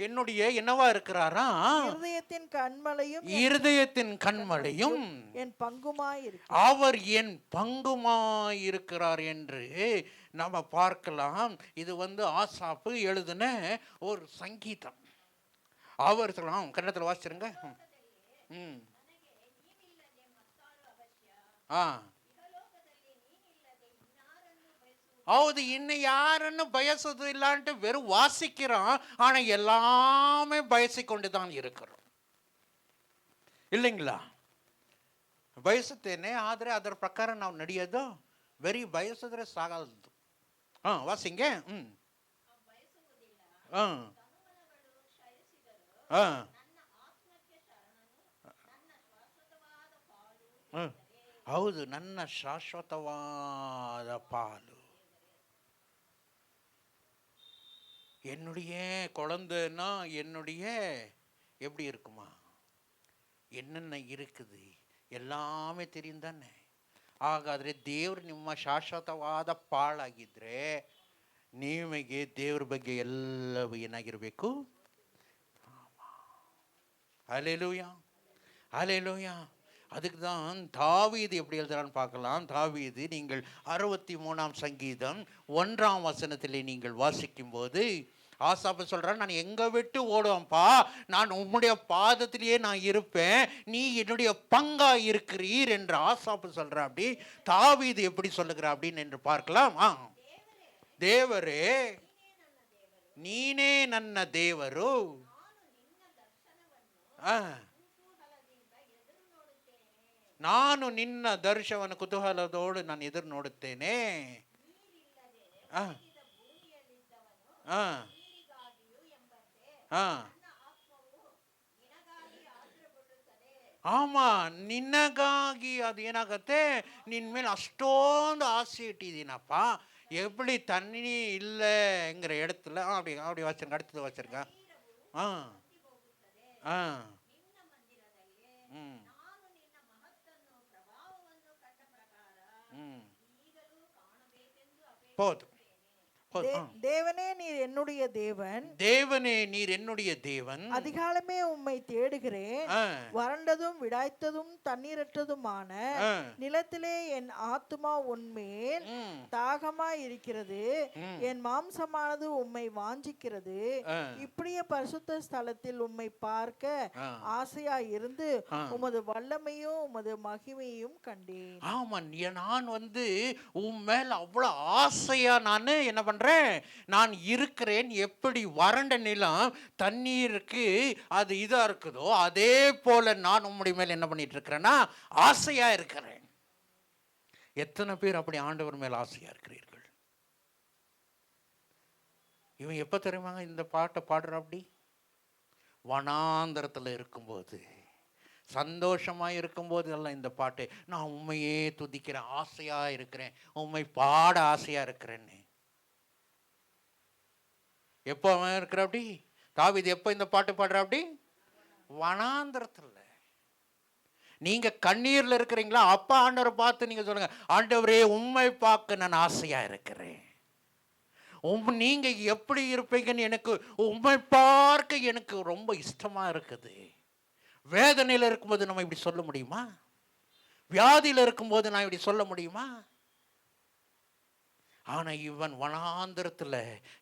என்னுடைய என்னவா இருக்கிறாரா? இருதயத்தின் கண்மலையும், இருதயத்தின் கண்மலையும் என் பங்குமாய் இருக்கிறார். அவர் என் பங்குமாய் இருக்கிறார் என்று நம்ம பார்க்கலாம். இது ஆசாப்பு எழுதின ஒரு சங்கீதம். அவர் சொல்லலாம், கன்னடத்தில் வாசிச்சிருங்க. ಹೌದು, ಇನ್ನು ಯಾರನ್ನು ಬಯಸೋದಿಲ್ಲ வெறும் வாசிக்கிறோம், ஆனா எல்லாமே ಬಯಸಿಕೊಂಡು தான் இருக்கிறோம். இல்லைங்களா? ಬಯಸುತ್ತೇನೆ, ಆದರೆ ಅದರ ಪ್ರಕಾರ ನಾವು ನಡೆಯೋದು ಬರೀ ಬಯಸಿದ್ರೆ ಸಾಗಲ್ದು. ವಾಸಿಂಗೆ ಹೌದು, ನನ್ನ ಶಾಶ್ವತವಾದ ಪಾಲು. என்னுடைய குழந்தைன்னா என்னுடைய எப்படி இருக்குமா, என்னென்ன இருக்குது, ಎಲ್ಲಾಮೇ தெரியும் ತಾನೆ. ಹಾಗಾದರೆ ದೇವರು ನಿಮ್ಮ ಶಾಶ್ವತವಾದ ಪಾಳಾಗಿದ್ದರೆ ನಿಮಗೆ ದೇವ್ರ ಬಗ್ಗೆ ಎಲ್ಲವೂ ಏನಾಗಿರಬೇಕು? ஹல்லேலூயா, ஹல்லேலூயா. அதுக்கு தான் தாவீது எப்படி எழுதுறான்னு பார்க்கலாம். தாவீது நீங்கள் 63ஆம் சங்கீதம் 1ஆம் வசனத்திலே நீங்கள் வாசிக்கும் போது ஆசாப்பு சொல்கிறான், நான் எங்கே விட்டு ஓடுவேன்ப்பா, நான் உம்முடைய பாதத்திலேயே நான் இருப்பேன், நீ என்னுடைய பங்கா இருக்கிறீர் என்று ஆசாப்பு சொல்கிறான். அப்படி தாவீது எப்படி சொல்லுகிறான் அப்படின்னு என்று பார்க்கலாம். ದೇವರೇ ನೀನೇ ನನ್ನ ದೇವರು, ನಾನು ನಿನ್ನ ದರ್ಶನವನ್ನು ಕುತೂಹಲದೋಡು ನಾನು ಎದುರು ನೋಡುತ್ತೇನೆ. ஆமா, ನಿನಗಾಗಿ ಅದು ಏನಾಗತ್ತೆ, ನಿನ್ನ ಮೇಲೆ ಅಷ್ಟೊಂದು ಆಸೆ ಇಟ್ಟಿದ್ದೀನಪ್ಪ. எப்படி தண்ணி இல்லைங்கிற இடத்துல அப்படி அப்படி வச்சிருங்க. அடுத்தது வச்சிருங்க. போதும். தேவனே நீர் என்னுடைய தேவன், தேவனே நீர் என்னுடைய தேவன், அதிகாலமே உம்மை தேடுகிறேன். வறண்டதும் விடாய்த்ததும் தண்ணீரற்றதுமான நிலத்திலே என் ஆத்துமா உன்மேல் தாகமாய் இருக்கிறது, என் மாம்சமானது உம்மை வாஞ்சிக்கிறது. இப்படியே பரிசுத்த ஸ்தலத்தில் உம்மை பார்க்க ஆசையாய் இருந்து உமது வல்லமையும் உமது மகிமையும் கண்டேன். ஆமா, நான் உன் மேல் அவ்வளவு ஆசையா நான் என்ன பண்றேன், நான் இருக்கிறேன். எப்படி வறண்ட நிலம் தண்ணீருக்கு அது இதா இருக்குதோ அதே போல நான் உம்முடைய மேல் என்ன பண்ணிட்டு இருக்கிறேன்னா ஆசையா இருக்கிறேன். எத்தனை பேர் அப்படி ஆண்டவர் மேல் ஆசையா இருக்கிறீர்கள்? இவன் எப்ப தெரியுமாங்க இந்த பாட்டை பாடுற? அப்படி வனாந்தரத்தில் இருக்கும்போது, சந்தோஷமாக இருக்கும்போது எல்லாம் இந்த பாட்டு, நான் உண்மையே துதிக்கிறேன், ஆசையா இருக்கிறேன், உண்மை பாட ஆசையா இருக்கிறேன்னு. எப்போ அவன் இருக்கிற? அப்படி தாவீது எப்போ இந்த பாட்டு பாடுற? அப்படி வனாந்தரத்தில். நீங்க கண்ணீர்ல இருக்கிறீங்களா? அப்பா ஆண்டவரை பார்த்து நீங்க சொல்லுங்க, ஆண்டவரே உண்மை பார்க்க நான் ஆசையா இருக்கிறேன். நீங்க எப்படி இருப்பீங்கன்னு எனக்கு உண்மை பார்க்க எனக்கு ரொம்ப இஷ்டமா இருக்குது. வேதனையில் இருக்கும்போது நம்ம இப்படி சொல்ல முடியுமா? வியாதியில் இருக்கும்போது நான் இப்படி சொல்ல முடியுமா? ஆனா இவன் வனாந்தரத்துல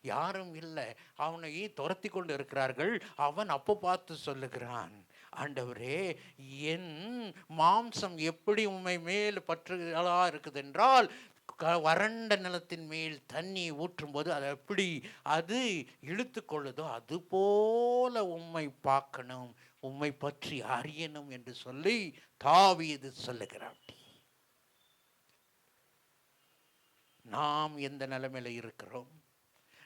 யாரும் இல்லை, அவனை துரத்தி கொண்டு இருக்கிறார்கள். அவன் அப்போ பார்த்து சொல்லுகிறான், ஆண்டவரே என் மாம்சம் எப்படி உண்மை மேல் பற்றுதலா இருக்குது என்றால், வறண்ட நிலத்தின் மேல் தண்ணி ஊற்றும் போது அது எப்படி அது இழுத்து கொள்ளுதோ அது போல உம்மை பார்க்கணும், உம்மை பற்றி அறியணும் என்று சொல்லி தாவீது சொல்லுகிறான். நாம் எந்த நிலைமையில இருக்கிறோம்?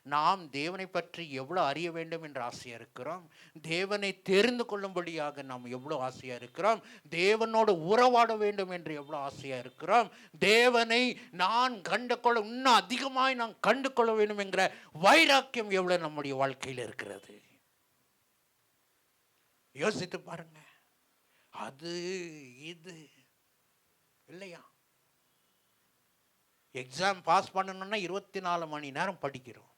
நாம் தேவனை பற்றி எவ்வளோ அறிய வேண்டும் என்ற ஆசையாக இருக்கிறோம். தேவனை தெரிந்து கொள்ளும்படியாக நாம் எவ்வளோ ஆசையாக இருக்கிறோம். தேவனோடு உறவாட வேண்டும் என்று எவ்வளோ ஆசையாக இருக்கிறோம். தேவனை நான் கண்டு கொள்ள, இன்னும் அதிகமாய் நான் கண்டு கொள்ள வேண்டும் என்கிற வைராக்கியம் எவ்வளோ நம்முடைய வாழ்க்கையில் இருக்கிறது. யோசித்து பாருங்க. அது இது இல்லையா? எக்ஸாம் பாஸ் பண்ணணும்னா 24 மணி நேரம் படிக்கிறோம்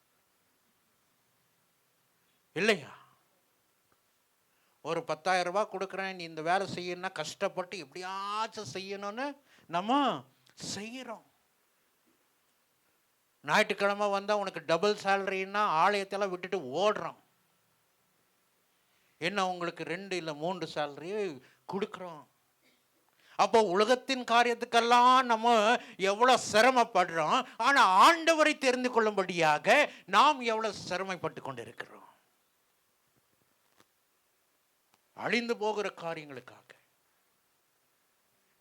இல்லையா? ஒரு 10,000 ரூபாய் கொடுக்குறேன், நீ இந்த வேலை செய்யணும்னா கஷ்டப்பட்டு எப்படியாச்சும் செய்யணும்னு நம்ம செய்கிறோம். ஞாயிற்றுக்கிழமை வந்தால் உனக்கு டபுள் சேலரின்னா ஆலயத்தெல்லாம் விட்டுட்டு ஓடுறோம். என்ன உங்களுக்கு 2 இல்லை 3 சேலரி கொடுக்குறோம். அப்போ உலகத்தின் காரியத்துக்கெல்லாம் நம்ம எவ்வளோ சிரமப்படுறோம். ஆனால் ஆண்டவரை தெரிந்து கொள்ளும்படியாக நாம் எவ்வளோ சிரமப்பட்டு கொண்டு இருக்கிறோம். அழிந்து போகிற காரியங்களுக்காக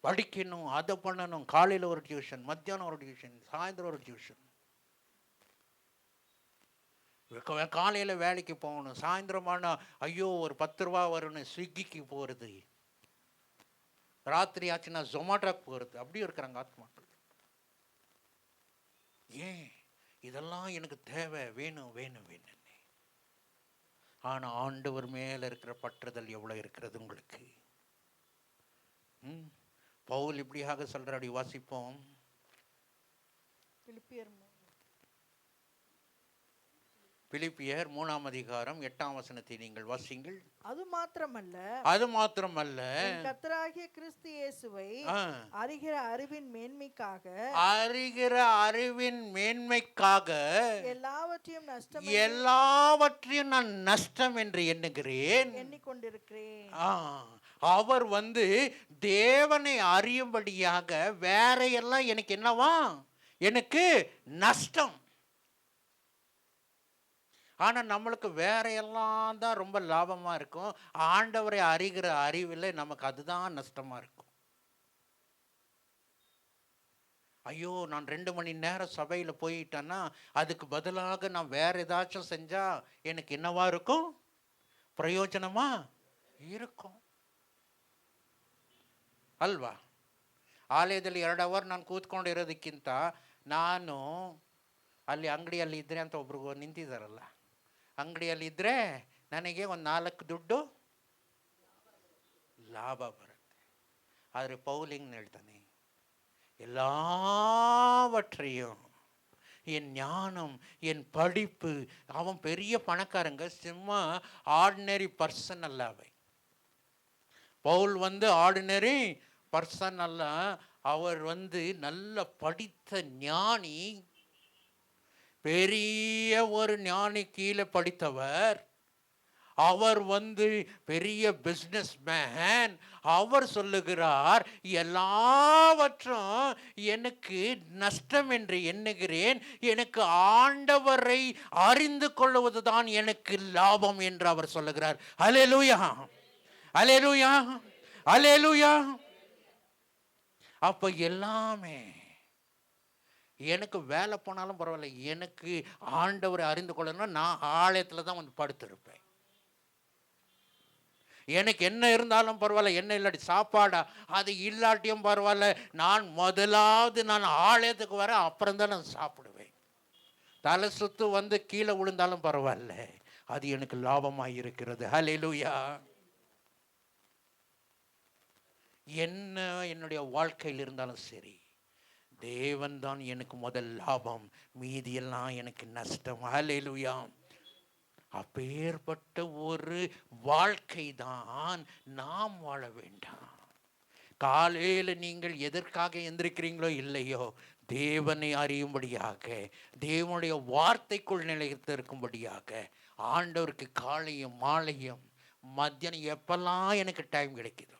படிக்கணும், அதை பண்ணணும். காலையில் ஒரு டியூஷன், மத்தியானம் ஒரு டியூஷன், சாயந்தரம் ஒரு டியூஷன். காலையில் வேலைக்கு போகணும், சாயந்தரமான ஐயோ ஒரு 10 ரூபா வரும்னு ஸ்விக்கிக்கு போகிறது, ராத்திரி ஆச்சுன்னா ஜொமாட்டோக்கு போகிறது. அப்படியும் இருக்கிறாங்க ஆத்மாக்கள். ஏன் இதெல்லாம் எனக்கு தேவை, வேணும் வேணும் வேணும். ஆனால் ஆண்டவர் மேலே இருக்கிற பற்றுதல் எவ்வளோ இருக்கிறது உங்களுக்கு? பவுல் இப்படியாக சொல்றாடி, வாசிப்போம். பிலிப்பியர் 3ஆம் அதிகாரம் 8ஆம் வசனத்தை நீங்கள் வாசிங்கள். அது மாத்திரமல்ல கர்த்தராகிய கிறிஸ்து இயேசுவை அறிகிற அறிவின் மேன்மைக்காக எல்லாவற்றையும் நான் நஷ்டம் என்று எண்ணிக்கொண்டிருக்கிறேன். அவர் தேவனை அறியும்படியாக வேற எல்லாம் எனக்கு என்னவா, எனக்கு நஷ்டம். ஆனால் நம்மளுக்கு வேற எல்லாம் தான் ரொம்ப லாபமாக இருக்கும். ஆண்டவரை அறிகிற அறிவில் நமக்கு அதுதான் நஷ்டமாக இருக்கும். ஐயோ, நான் 2 மணி நேரம் சபையில் போயிட்டேன்னா அதுக்கு பதிலாக நான் வேற ஏதாச்சும் செஞ்சால் எனக்கு என்னவா இருக்கும், பிரயோஜனமா இருக்கும் ಅಲ್ವಾ? ಆಲಯದಲ್ಲಿ 2 ಅವರ್ ನಾನು ಕೂತ್ಕೊಂಡಿರೋದಕ್ಕಿಂತ ನಾನು ಅಲ್ಲಿ ಅಂಗಡಿಯಲ್ಲಿ ಇದ್ದರೆ ಅಂತ ಒಬ್ರಿಗೂ ನಿಂತಿದ್ದಾರಲ್ಲ, ಅಂಗಡಿಯಲ್ಲಿದ್ದರೆ ನನಗೆ ಒಂದು 4 ದುಡ್ಡು ಲಾಭ ಬರುತ್ತೆ. ಆದರೆ ಪೌಲಿಂಗ್ ಹೇಳ್ತಾನೆ, எல்லாவற்றையும், என் ஞானம், என் படிப்பு, அவன் பெரிய பணக்காரங்க, சும்மா ஆர்டினரி பர்சன் அல்ல. அவை பவுல் ஆர்டினரி பர்சன் அல்ல. அவர் நல்ல படித்த ஞானி, பெரிய ஒரு ஞானி கீழே படித்தவர். அவர் பெரிய பிஸ்னஸ் மேன். அவர் சொல்லுகிறார், எல்லாவற்றும் எனக்கு நஷ்டம் என்று எண்ணுகிறேன், எனக்கு ஆண்டவரை அறிந்து கொள்வதுதான் எனக்கு லாபம் என்று அவர் சொல்லுகிறார். அல்லேலூயா, அல்லேலூயா, அல்லேலூயா. அப்ப எல்லாமே எனக்கு வேலை போனாலும் பரவாயில்ல, எனக்கு ஆண்டவரை அறிந்து கொள்ளணும். நான் ஆலயத்தில் தான் படுத்திருப்பேன். எனக்கு என்ன இருந்தாலும் பரவாயில்ல, என்ன இல்லாட்டி சாப்பாடா அது இல்லாட்டியும் பரவாயில்ல, நான் முதலாவது நான் ஆலயத்துக்கு வர அப்புறம் தான் நான் சாப்பிடுவேன். தலை சுத்து கீழே விழுந்தாலும் பரவாயில்ல, அது எனக்கு லாபமாக இருக்கிறது. ஹல்லேலூயா. என்ன என்னுடைய வாழ்க்கையில் இருந்தாலும் சரி, தேவன் தான் எனக்கு முதல் லாபம், மீதியெல்லாம் எனக்கு நஷ்டம். ஹல்லேலூயா. அப்பேற்பட்ட ஒரு வாழ்க்கை தான் நாம் வாழ வேண்டாம். காலையில் நீங்கள் எதற்காக எந்திருக்கிறீங்களோ இல்லையோ, தேவனை அறியும்படியாக, தேவனுடைய வார்த்தைக்குள் நிலைத்திருக்கும்படியாக, ஆண்டவருக்கு காலையும் மாலையும் மத்தியானம் எப்பெல்லாம் எனக்கு டைம் கிடைக்குதோ,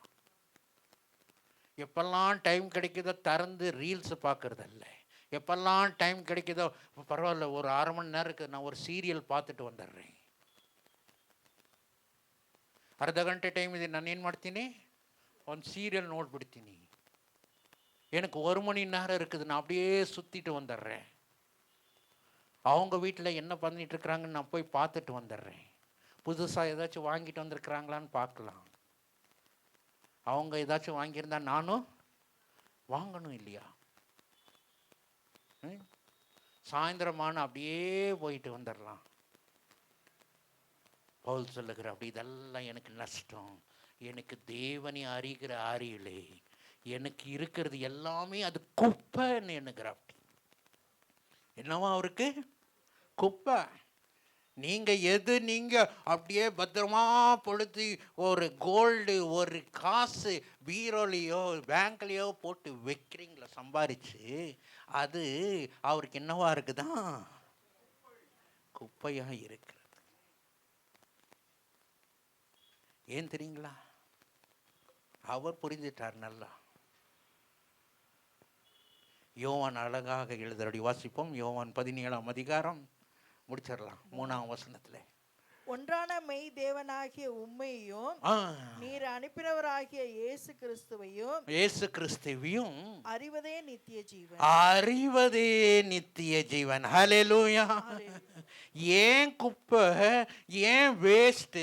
எப்பெல்லாம் டைம் கிடைக்குதோ திறந்து ரீல்ஸ் பார்க்கறதில்ல. எப்பெல்லாம் டைம் கிடைக்குதோ பரவாயில்ல, ஒரு 1/2 மணி நேரத்துக்கு நான் ஒரு சீரியல் பார்த்துட்டு வந்துடுறேன். ಅರ್ಧ ಗಂಟೆ ಟೈಮ್ ಇದೆ, ನಾನು ಏನು ಮಾಡ್ತೀನಿ, ಒಂದು ಸೀರಿಯಲ್ ನೋಡ್ಬಿಡ್ತೀನಿ. எனக்கு 1 மணி நேரம் இருக்குது, நான் அப்படியே சுற்றிட்டு வந்துடுறேன். அவங்க வீட்டில் என்ன பண்ணிட்டு இருக்கிறாங்கன்னு நான் போய் பார்த்துட்டு வந்துடுறேன். புதுசாக ஏதாச்சும் வாங்கிட்டு வந்திருக்கிறாங்களான்னு பார்க்கலாம். அவங்க ஏதாச்சும் வாங்கியிருந்தா நானும் வாங்கணும் இல்லையா? சாயந்தரமான அப்படியே போயிட்டு வந்துடலாம். பவுல் சொல்லுகிற அப்படி இதெல்லாம் எனக்கு நஷ்டம். எனக்கு தேவனை அறிகிற அறிவிலே எனக்கு இருக்கிறது எல்லாமே அது குப்பைன்னு எண்ணுகிற. அப்படி என்னவா அவருக்கு குப்பை. நீங்கள் அப்படியே பத்திரமா பொழுது ஒரு கோல்டு, ஒரு காசு பீரோலையோ பேங்க்லேயோ போட்டு வைக்கிறீங்களா சம்பாரிச்சு, அது அவருக்கு என்னவா இருக்குதான், குப்பையாக இருக்கிறது. ஏன் தெரியுங்களா? அவர் புரிஞ்சிட்டார் நல்லா. யோவான் அழகாக எழுதுறடி, வாசிப்போம். யோவான் 17ஆம் அதிகாரம் முடிச்சிடலாம் 3ஆம் வசனத்துல. ஒன்றான மெய் தேவனாகிய உம்மையும் நீர் அனுப்பினவராகிய இயேசு கிறிஸ்துவையும் அறிவதே நித்திய ஜீவன். அறிவதே நித்திய ஜீவன். ஹல்லேலூயா. ஏன் குப்பை, ஏன் வேஸ்ட்,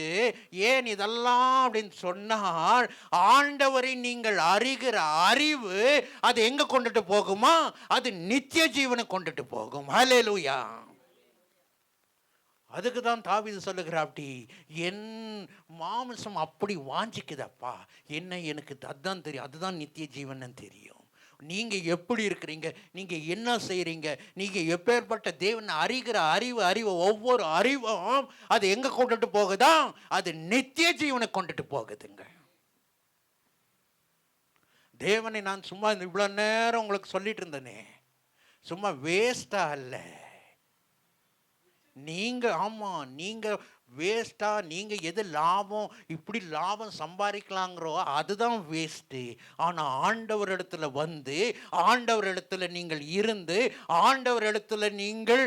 ஏன் இதெல்லாம் அப்படின்னு சொன்னால், ஆண்டவரை நீங்கள் அறிகிற அறிவு அது எங்க கொண்டுட்டு போகுமா? அது நித்திய ஜீவனை கொண்டுட்டு போகும். ஹல்லேலூயா. அதுக்கு தான் தாவீது சொல்லுகிறாப்டி, என் மாம்சம் அப்படி வாஞ்சிக்குதப்பா, என்ன எனக்கு அதுதான் தெரியும், அதுதான் நித்திய ஜீவன் தெரியும். நீங்க எப்படி இருக்கிறீங்க, நீங்க என்ன செய்றீங்க, நீங்க எப்பேற்பட்ட தேவனை அறிகிற அறிவு ஒவ்வொரு அறிவும் அது எங்க கொண்டுட்டு போகுதா, அது நித்திய ஜீவனை கொண்டுட்டு போகுதுங்க. தேவனை நான் சும்மா இவ்வளவு நேரம் உங்களுக்கு சொல்லிட்டு இருந்தேனே, சும்மா வேஸ்டா அல்ல. நீங்க ஆமா, நீங்க வேஸ்டா, நீங்க எது லாபம், இப்படி லாபம் சம்பாதிக்கலாங்கிறோ அதுதான் வேஸ்ட்டு. ஆனா ஆண்டவர் இடத்துல வந்து, ஆண்டவர் இடத்துல நீங்கள் இருந்து, ஆண்டவர் இடத்துல நீங்கள்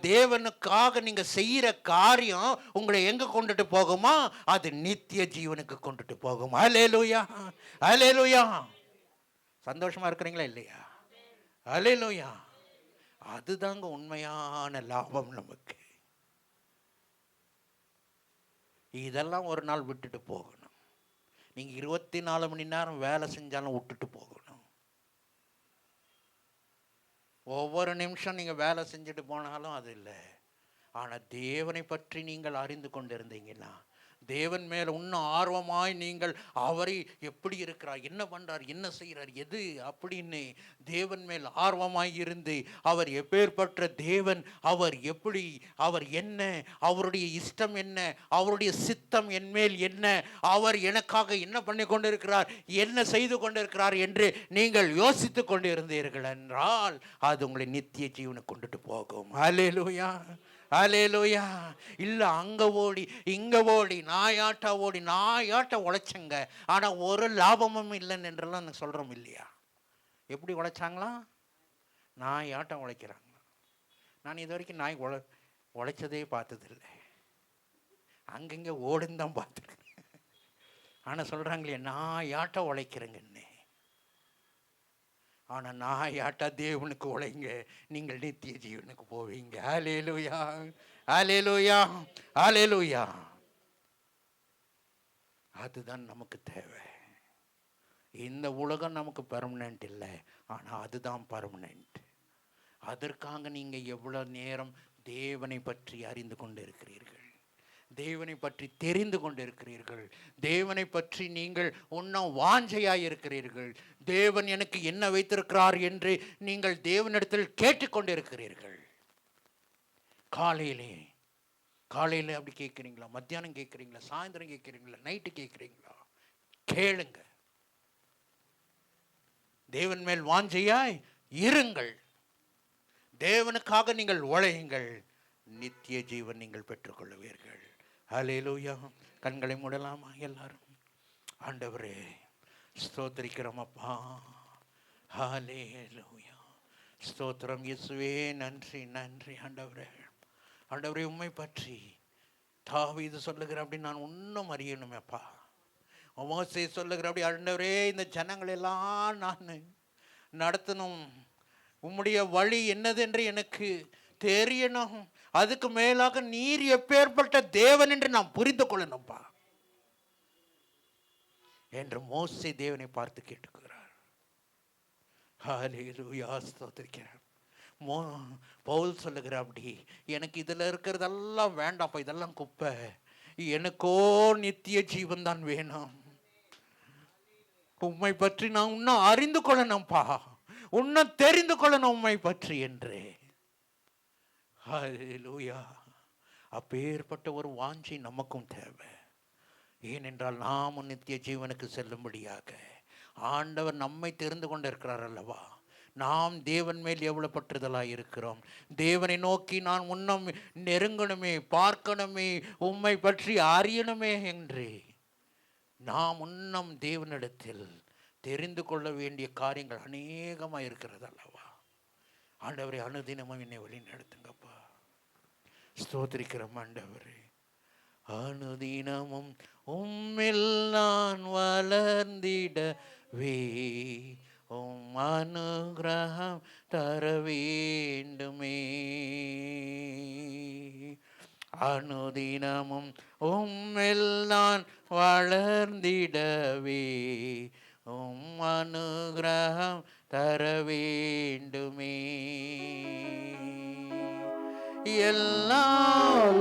தேவனுக்காக நீங்க செய்யற காரியம் உங்களை எங்க கொண்டுட்டு போகுமா, அது நித்திய ஜீவனுக்கு கொண்டுட்டு போகும். அல்லேலூயா, அல்லேலூயா. சந்தோஷமா இருக்கிறீங்களா இல்லையா? அல்லேலூயா. அதுதாங்க உண்மையான லாபம் நமக்கு. இதெல்லாம் ஒரு நாள் விட்டுட்டு போகணும். நீங்கள் 24 மணி நேரம் வேலை செஞ்சாலும் விட்டுட்டு போகணும். ஒவ்வொரு நிமிஷம் நீங்கள் வேலை செஞ்சுட்டு போனாலும் அது இல்லை. ஆனால் தேவனை பற்றி நீங்கள் அறிந்து கொண்டு இருந்தீங்கன்னா, தேவன் மேல் இன்னும் ஆர்வமாய் நீங்கள் அவரை எப்படி இருக்கிறார், என்ன பண்ணுறார், என்ன செய்கிறார், எது அப்படின்னு தேவன் மேல் ஆர்வமாய் இருந்து, அவர் எப்பேற்பட்ட தேவன், அவர் எப்படி, அவர் என்ன, அவருடைய இஷ்டம் என்ன, அவருடைய சித்தம் என்மேல் என்ன, அவர் எனக்காக என்ன பண்ணி கொண்டிருக்கிறார், என்ன செய்து கொண்டிருக்கிறார் என்று நீங்கள் யோசித்து கொண்டு இருந்தீர்கள் என்றால் அது உங்களை நித்திய ஜீவனை கொண்டுட்டு போகும். அல்லேலூயா, அல்லேலூயா. இல்லை அங்கே ஓடி இங்கே ஓடி நாயாட்ட உழைச்சங்க, ஆனால் ஒரு லாபமும் இல்லைன்னு என்றெல்லாம் நான் சொல்கிறோம் இல்லையா? எப்படி உழைச்சாங்களா? நாயாட்டம் உழைக்கிறாங்க. நான் இது வரைக்கும் நாய் உழைச்சதே பார்த்ததில்லை, அங்கங்கே ஓடுன்னு தான் பார்த்துருக்கேன். ஆனால் சொல்கிறாங்களே நாயாட்டம் உழைக்கிறேங்கன்னு. ஆனால் நாயாட்டா தேவனுக்கு உழைங்க, நீங்கள் நித்திய ஜீவனுக்கு போவீங்க. அல்லேலூயா, அல்லேலூயா, அல்லேலூயா. அதுதான் நமக்கு தேவை. இந்த உலகம் நமக்கு பெர்மனன்ட் இல்லை, ஆனால் அதுதான் பர்மனன்ட். அதற்காக நீங்கள் எவ்வளோ நேரம் தேவனை பற்றி அறிந்து கொண்டு இருக்கிறீர்கள், தேவனை பற்றி தெரிந்து கொண்டிருக்கிறீர்கள், தேவனை பற்றி நீங்கள் இன்னும் வாஞ்சையாய் இருக்கிறீர்கள், தேவன் எனக்கு என்ன வைத்திருக்கிறார் என்று நீங்கள் தேவனிடத்தில் கேட்டுக்கொண்டிருக்கிறீர்கள். காலையில் அப்படி கேட்குறீங்களா, மத்தியானம் கேட்குறீங்களா, சாயந்தரம் கேட்குறீங்களா, நைட்டு கேட்குறீங்களா? கேளுங்க. தேவன் மேல் வாஞ்சையாய் இருங்கள், தேவனுக்காக நீங்கள் உழையுங்கள், நித்திய ஜீவன் நீங்கள் பெற்றுக்கொள்ளுவீர்கள். அல்லேலூயா. கண்களை மூடலாமா எல்லாரும்? ஆண்டவரே ஸ்தோத்திரிக்கிறோம் அப்பா. ஹல்லேலூயா, ஸ்தோத்திரம் இயேசுவே. நன்றி நன்றி ஆண்டவரே. ஆண்டவரே உம்மை பற்றி தாவீது சொல்லுகிற அப்படி நான் இன்னும் அறியணுமேப்பா. மோசே சொல்லுகிற அப்படி ஆண்டவரே இந்த ஜனங்களெல்லாம் நான் நடத்தணும், உம்முடைய வழி என்னதென்று எனக்கு தெரியணும், அதுக்கு மேலாக நீர் எப்பேற்பட்ட தேவன் என்று நாம் புரிந்து கொள்ளணும்பா என்று மோசே தேவனை பார்த்து கேட்டுக்கிறார். ஹல்லேலூயா, ஸ்தோத்திரிக்கிறார். பவுல் சொல்லுகிற அப்படி எனக்கு இதில் இருக்கிறதெல்லாம் வேண்டாம்ப்பா, இதெல்லாம் குப்பை, எனக்கோ நித்திய ஜீவன் தான் வேணும், உம்மை பற்றி நான் இன்னும் அறிந்து கொள்ளணும்ப்பா, இன்னும் தெரிந்து கொள்ளணும் உம்மை பற்றி என்று. ஹல்லேலூயா. அப்பேற்பட்ட ஒரு வாஞ்சை நமக்கும் தேவை. ஏனென்றால் நாமும் நித்திய ஜீவனுக்கு செல்லும்படியாக ஆண்டவர் நம்மை தெரிந்து கொண்டிருக்கிறார் அல்லவா. நாம் தேவன் மேல் எவ்வளவு பற்றுதலாக இருக்கிறோம். தேவனை நோக்கி நான் முன்னம் நெருங்கணுமே, பார்க்கணுமே, உம்மை பற்றி அறியணுமே என்று நாம் முன்னம் தேவனிடத்தில் தெரிந்து கொள்ள வேண்டிய காரியங்கள் அநேகமாக இருக்கிறது அல்லவா. ஆண்டவரை அனுதினமும் என்னை வழி நடத்துங்கப்பா. ஸ்தோத்திரிக்கிறோம் ஆண்டவரே. அனுதினமும் உம்மில் நான் வளர்ந்திடவே உம் அனுகிரகம் தர வேண்டுமே. அனுதினமும் உம்மில் நான் வளர்ந்திடவே உம் அனுகிரகம் தர வேண்டுமே. எல்லாம்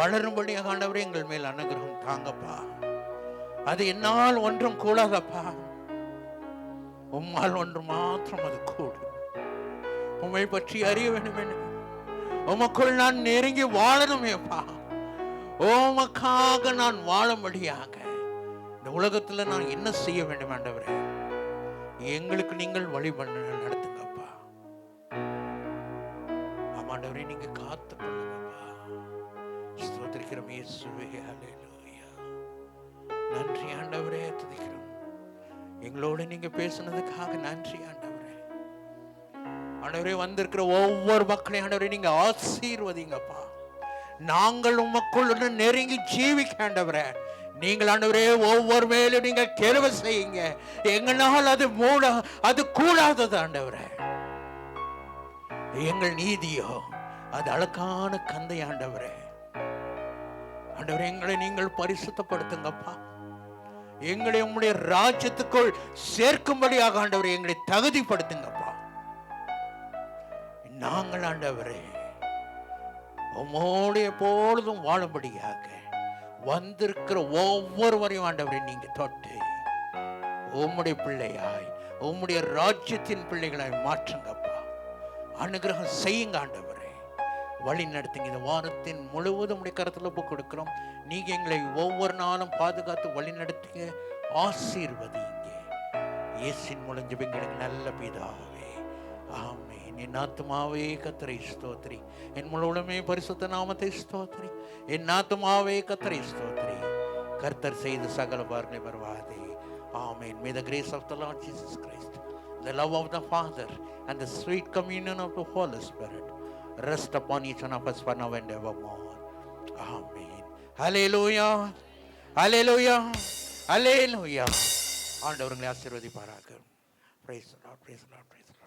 வளரும்படியாக ஆண்டவரே எங்கள் மேல் அனுகிரகம் தாங்கப்பா. அது என்னால் ஒன்றும் கூடாதப்பா, உம்மால் ஒன்று மாத்திரம் அது கூடும். உம்மை பற்றி அறிய வேண்டும் என்று உமக்குள் நான் நெருங்கி வாழணுமேப்பா. உமக்காக நான் வாழும்படியாக இந்த உலகத்துல நான் என்ன செய்ய வேண்டும் ஆண்டவரே, எங்களுக்கு நீங்கள் வழி நடத்துங்கப்பா. ஆமாண்டவரே, நீங்க காத்து கொள்ளுங்கப்பா. ஸ்தோத்திரிக்கிறோம் இயேசுவே. ஹல்லேலூயா. நன்றி ஆண்டவரே, துதிக்கிறோம். எங்களோட நீங்க பேசுனதுக்காக நன்றி ஆண்டவரே. ஆண்டவரே, வந்திருக்கிற ஒவ்வொரு மக்களையும் ஆண்டவரே நீங்க ஆசீர்வதிங்கப்பா. நாங்கள் உமக்குள்ள நெருங்கி ஜீவிக்க ஆண்டவரே, நீங்கள் ஆண்டவரே ஒவ்வொரு மேலும் நீங்க கிருபை செய்யுங்க. எங்களால் அது கூடாதது ஆண்டவரே. எங்கள் நீதியோ அது அழகான கந்தை ஆண்டவரே. ஆண்டவரே, எங்களை நீங்கள் பரிசுத்தப்படுத்துங்கப்பா. எங்களை உம்முடைய ராஜ்யத்துக்குள் சேர்க்கும்படியாக ஆண்டவரே எங்களை தகுதிப்படுத்துங்கப்பா. நாங்கள் ஆண்டவரே உம்மோடு எப்பொழுதும் வாழும்படியாக வந்திருக்கிற ஒவ்வொருவரையும் ஆண்டவரே நீங்க தொட்டு உம்முடைய பிள்ளையாய் உம்முடைய ராஜ்யத்தின் பிள்ளைகளாய் மாற்றுங்கப்பா. அனுகிரகம் செய்யுங்க ஆண்டவரே, வழி நடத்துங்க. இந்த வாரத்தின் முழுவதும் உடைய கருத்துல ஒப்பு கொடுக்கிறோம். நீங்க எங்களை ஒவ்வொரு நாளும் பாதுகாத்து வழி நடத்துங்க, ஆசீர்வதிங்க. இயேசுவின் மூலம் ஜெபிக்கிறேன் நல்ல பிதாவே, ஆமென். என் ஆத்துமாவே கர்த்தரை ஸ்தோத்திரி, என் முழுவதுமே பரிசுத்த நாமத்தை ஸ்தோத்திரி. என் ஆத்துமாவே கர்த்தரை ஸ்தோத்திரி, கர்த்தர் செய்த சகல பாரங்களை மறவாதே. ஆமென். May the grace of the Lord Jesus Christ, the love of the Father and the sweet communion of the Holy Spirit rest upon each one of us for now and evermore. Amen. Hallelujah. Hallelujah. Hallelujah. ஆண்டவர்களை ஆசீர்வதிப்பாராக. Praise the Lord. Praise the Lord. Praise the Lord.